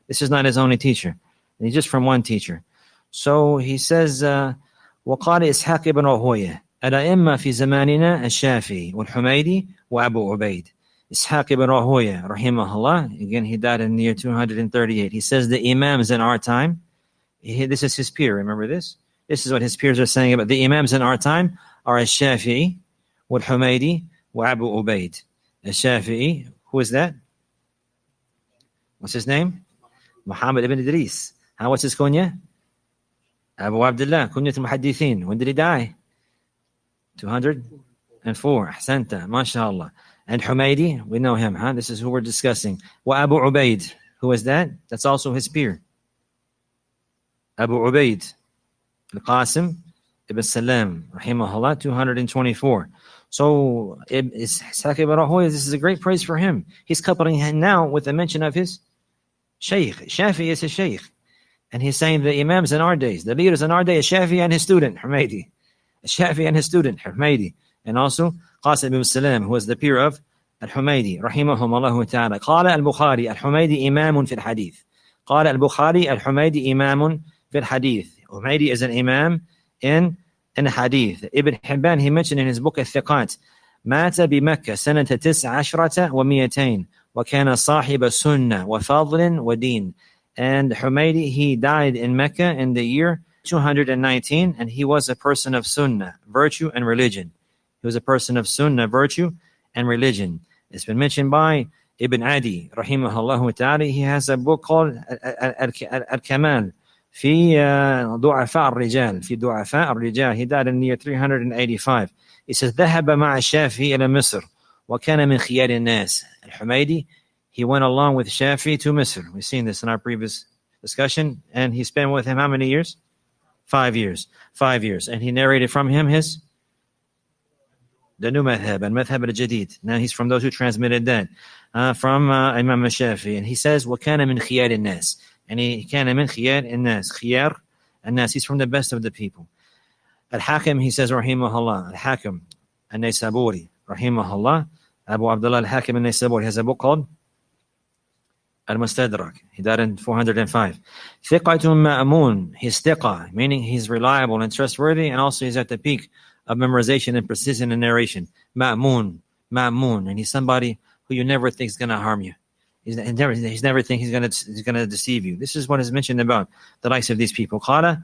This is not his only teacher. He's just from one teacher. So he says, وقال إسحاق بن راهويه الأئمة في زماننا الشافعي والحميدي وأبو عبيد. Ishaq ibn Rahoya, rahimahullah, again, he died in the year 238. He says the Imams in our time, this is his peer, remember this? This is what his peers are saying about the Imams in our time are Al-Shafi'i, Wal-Humaidee, wa Abu Ubaid. Al-Shafi'i, who is that? What's his name? Muhammad ibn Idris. What's his kunya? Abu Abdullah, kunyat al-Muhaddithin. When did he die? 204. Ahsanta, mashallah. And Humaidee, we know him, huh? This is who we're discussing. Wa Abu Ubaid, who is that? That's also his peer. Abu Ubaid, Al-Qasim ibn Salam, rahimahullah, 224. So, Ishaq ibn Rahoya, this is a great praise for him. He's coupling him now with the mention of his Shaykh. Shafi is his Shaykh. And he's saying the Imams in our days, the leaders in our day, Shafi and his student, Humaidee. Shafi and his student, Humaidee. And also, Qasim ibn Salam, who was the peer of Al-Humaidee, rahimahum Allah ta'ala. قال البخاري الحميدي إمام في الحديث. قال البخاري الحميدي إمام في الحديث. Humaidee is an imam in hadith. Ibn Hibban, he mentioned in his book الثقات, مات بمكة سنة 19 و200 وكان صاحب سنة وفضل ودين. And Humaidee, he died in Mecca in the year 219, and he was a person of sunnah, virtue and religion. He was a person of sunnah, virtue, and religion. It's been mentioned by Ibn Adi, rahimahullah ta'ala. He has a book called Al-Kamal, في ضعفاء الرجال, في ضعفاء الرجال. He died in the year 385. He says, ذهب مع الشافعي إلى مصر وكان من خيار الناس. Al-Humaidee, he went along with Shafi to Misr. We've seen this in our previous discussion. And he spent with him how many years? 5 years. 5 years. And he narrated from him the new madhab, and madhab al-jadid. Now he's from those who transmitted that from Imam al-Shafi. And he says, وَكَانَ مِنْ خِيَارِ النَّاسِ. And he كَانَ مِنْ خِيَارِ النَّاسِ. خِيَار النَّاسِ. He's from the best of the people. Al-Hakim, he says, rahimahullah. Al-Hakim al-Naysaburi, rahimahullah. Abu Abdullah al-Hakim al-Naysaburi has a book called Al-Mustadrak. He died in 405. Thiqatun ma'amun. He's thiqa, meaning he's reliable and trustworthy, and also he's at the peak of memorization and precision in narration. Ma'amun. And he's somebody who you never think is going to harm you. He's never think he's going to deceive you. This is what is mentioned about the likes of these people. قال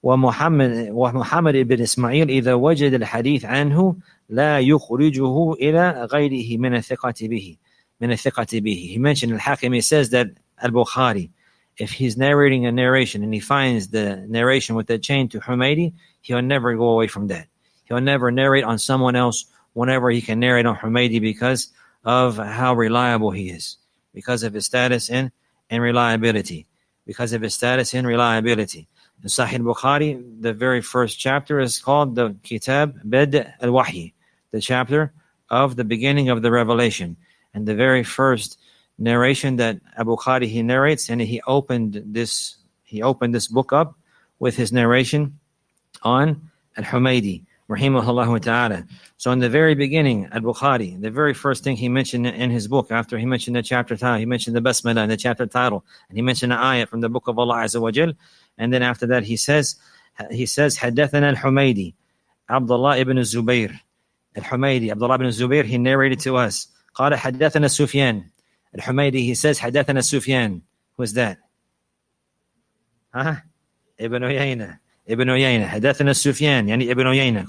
ومحمد بن إسماعيل إذا وجد الحديث عنه لا يخرجه إلى غيره من الثقة به. He mentioned Al-Hakim, he says that Al-Bukhari, if he's narrating a narration and he finds the narration with the chain to Humaidee, he'll never go away from that. He'll never narrate on someone else whenever he can narrate on Humaidee because of how reliable he is, because of his status and reliability. Because of his status and reliability. In Sahih Bukhari, the very first chapter is called the Kitab Bad al-Wahyi, the chapter of the beginning of the revelation. And the very first narration that Abu Bukhari he narrates, and he opened this book up with his narration on Al-Humaidee, rahimahullah ta'ala. So in the very beginning, Al-Bukhari, the very first thing he mentioned in his book, after he mentioned the chapter title, he mentioned the Basmalah and the chapter title, and he mentioned an ayat from the book of Allah Azza wa Jal, and then after that he says, حدثنا Al-Humaidee, Abdullah ibn Zubayr. Al-Humaidee, Abdullah ibn Zubayr, he narrated to us. قال حدثنا سفيان. Al-Humaidee, he says حدثنا سفيان. Who is that? Ibn Uyayna. حدثنا سفيان يعني ابن عيينة.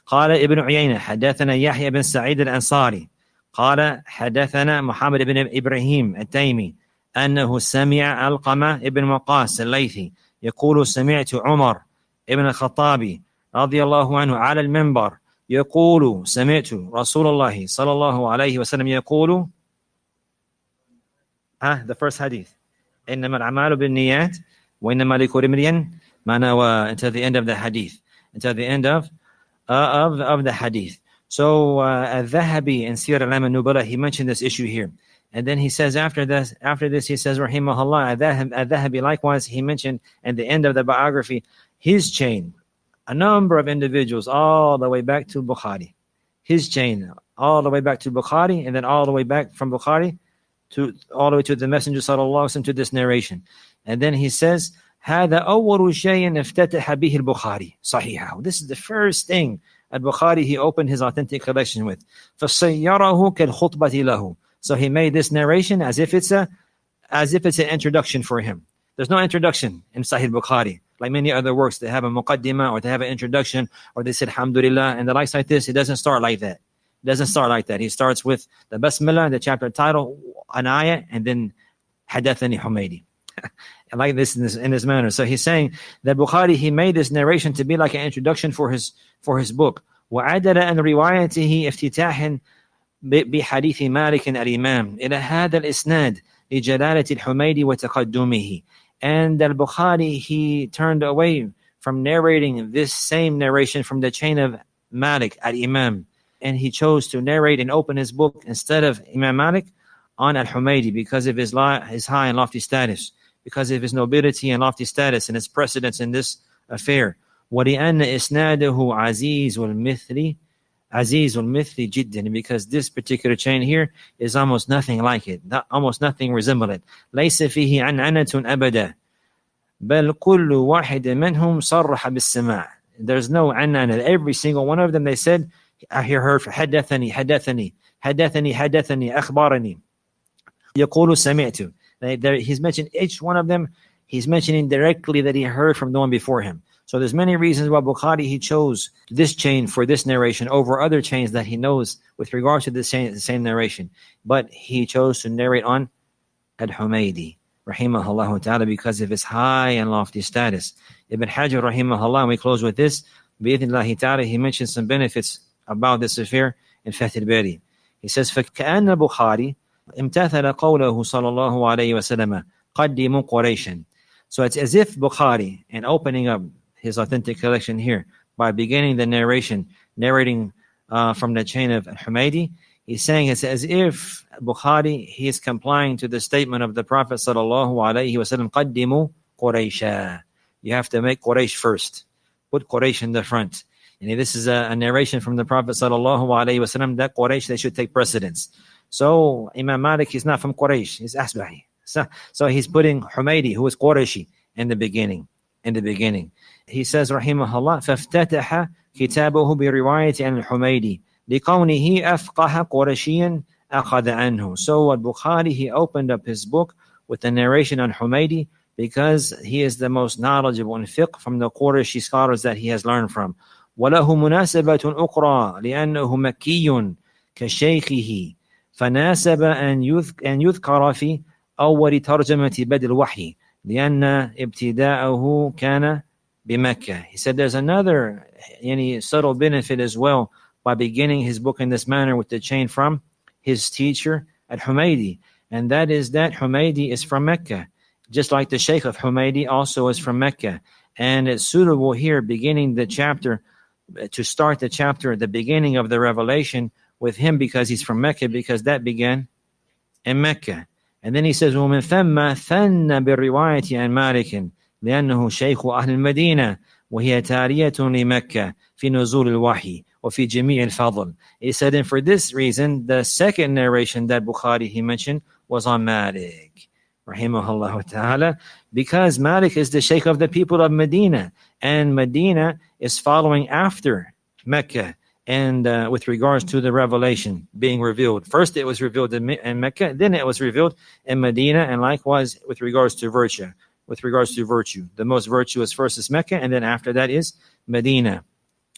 قال ابن عيينة حدثنا يحيى بن سعيد الأنصاري قال حدثنا محمد بن إبراهيم التيمي أنه سمع علقمة ابن وقاص الليثي يقول سمعت عمر ابن الخطاب رضي الله عنه على المنبر يقول سمعت رسول الله صلى الله عليه وسلم يقول the first hadith إنما الأعمال بالنيات وإنما لكل امرئ ما نوى until the end of the hadith, until the end of the hadith. So Al-Dhahabi in Siyar Alam al-Nubala, he mentioned this issue here. And then he says after this he says rahimahullah, Al-Dhahabi likewise, he mentioned at the end of the biography his chain, a number of individuals all the way back to Bukhari. His chain all the way back to Bukhari, and then all the way back from Bukhari to all the way to the Messenger sallallahu alaihi wasallam, to this narration. And then he says هذا أول شيء افتتح به البخاري صحيحه. This is the first thing Al-Bukhari he opened his authentic collection with. فصيره كالخطبة له. So he made this narration as if it's an introduction for him. There's no introduction in Sahih Bukhari. Like many other works, they have a muqaddimah or they have an introduction or they said alhamdulillah and the likes like this. It doesn't start like that. It doesn't start like that. He starts with the basmala, the chapter title, an ayah, and then hadathani Humaidee. Like this in this manner. So he's saying that Bukhari, he made this narration to be like an introduction for his book. وعدل أن روايته افتتاحا بحديث مالك الإمام إلى هذا الإسناد لجلالة الحميدي وتقدمه. And Al-Bukhari, he turned away from narrating this same narration from the chain of Malik al-Imam, and he chose to narrate and open his book instead of Imam Malik on Al-Humaidee because of his high and lofty status, because of his nobility and lofty status and his precedence in this affair. وَلِأَنَّ إِسْنَادَهُ عَزِيزُ الْمِثْلِ جِدًّا, because this particular chain here is almost nothing like it, almost nothing resemble it. لَيْسَ فِيهِ عَنْعَنَةٌ أَبَدًا بَلْ كُلُّ واحد مِنْهُمْ صَرَّحَ بِالسِّمَاعِ. There's no anana. Every single one of them, they said, I heard for حدثني أخبارني يقول سمعت. He's mentioned each one of them. He's mentioning directly that he heard from the one before him. So there's many reasons why Bukhari, he chose this chain for this narration over other chains that he knows with regards to the same narration. But he chose to narrate on Al-Humaidee, rahimahullah ta'ala, because of his high and lofty status. Ibn Hajar, rahimahullah, and we close with this, bi'idhnillahi ta'ala, he mentions some benefits about this affair in Fath al-Bari. He says, فَكَأَنَّ الْبُخَارِ امتثل قوله صلى الله عليه وسلم قدموا قريشا. So it's as if Bukhari, in opening up his authentic collection here by beginning the narrating from the chain of Al-Humaidee, he's saying it's as if Bukhari, he is complying to the statement of the Prophet sallallahu alaihi wasallam, قدموا قريشا. You have to make Quraysh first. Put Quraysh in the front. And this is a narration from the Prophet sallallahu alaihi wasallam that Quraysh, they should take precedence. So Imam Malik, he's not from Quraysh, he's Asbahi. So he's putting Humaidee, who is Qurayshi, in the beginning. He says, rahimahullah, فَافْتَتَحَ كِتَابُهُ بِرِوَايَةِ عَنْ الْحُمَيدي لِقَوْنِهِ أَفْقَهَ قُرَشِيًّا أَخَذَ عَنْهُ. So Al-Bukhari, he opened up his book with the narration on Humaidee because he is the most knowledgeable in fiqh from the Qurashi scholars that he has learned from. وَلَهُ مُنَاسَبَةٌ أُخْرَى لِأَنَّهُ مَكِّيٌّ كَشَيْخِهِ فناسب أن يذكر في أول ترجمة بدء الوحي لأن ابتداءه كان بمكة. He said there's another subtle benefit as well by beginning his book in this manner with the chain from his teacher Al-Humaidee, and that is that Humaidee is from Mecca, just like the Sheikh of Humaidee also is from Mecca. And it's suitable here beginning the chapter, to start the chapter at the beginning of the revelation with him because he's from Mecca, because that began in Mecca. And then he says, وَمِنْ ثَمَّ ثَنَّ بِالرِّوَايَةِ عَنْ مَالِكٍ لأنه شيخ أهل المدينة وهي تارية لمكة في نزول الوحي وفي جميع الفضل. He said, and for this reason, the second narration that Bukhari he mentioned was on Malik, rahimahullah ta'ala, because Malik is the sheikh of the people of Medina, and Medina is following after Mecca. And with regards to the revelation being revealed, first it was revealed in Mecca, then it was revealed in Medina, and likewise with regards to virtue. The most virtuous first is Mecca, and then after that is Medina.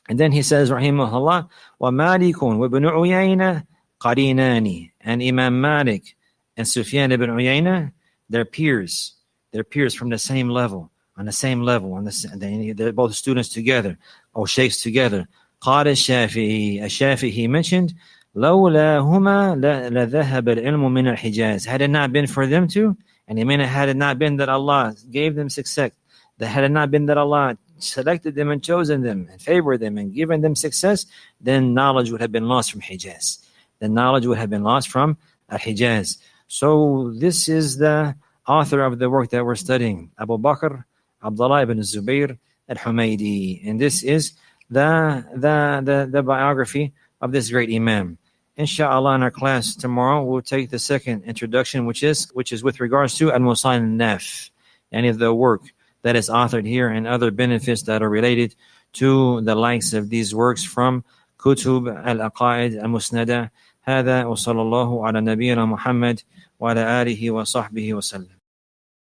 And then he says, Rahimahullah, وَمَالِكٌ وَابْنُ عُيَيْنَةَ قَرِينَانِ. And Imam Malik and Sufyan ibn Uyayna, they're peers. They're peers from the same level, on the same level. They're both students together, or sheikhs together. قال الشافعي, Al-Shafi'i mentioned, لولا هما لذهب العلم من الحجاز. Had it not been for them two, and he meant had it not been that Allah gave them success, that had it not been that Allah selected them and chosen them and favored them and given them success, then knowledge would have been lost from Hijaz. Then knowledge would have been lost from Al-Hijaz. So this is the author of the work that we're studying, Abu Bakr Abdullah ibn Zubayr Al-Humaidee. And this is the biography of this great Imam. Inshallah, in our class tomorrow, we'll take the second introduction, which is with regards to Al-Musannaf, any of the work that is authored here and other benefits that are related to the likes of these works from Kutub al-Aqaid al-Musnada. هذا وصلى الله على نبينا محمد وعلى آله وصحبه وسلم.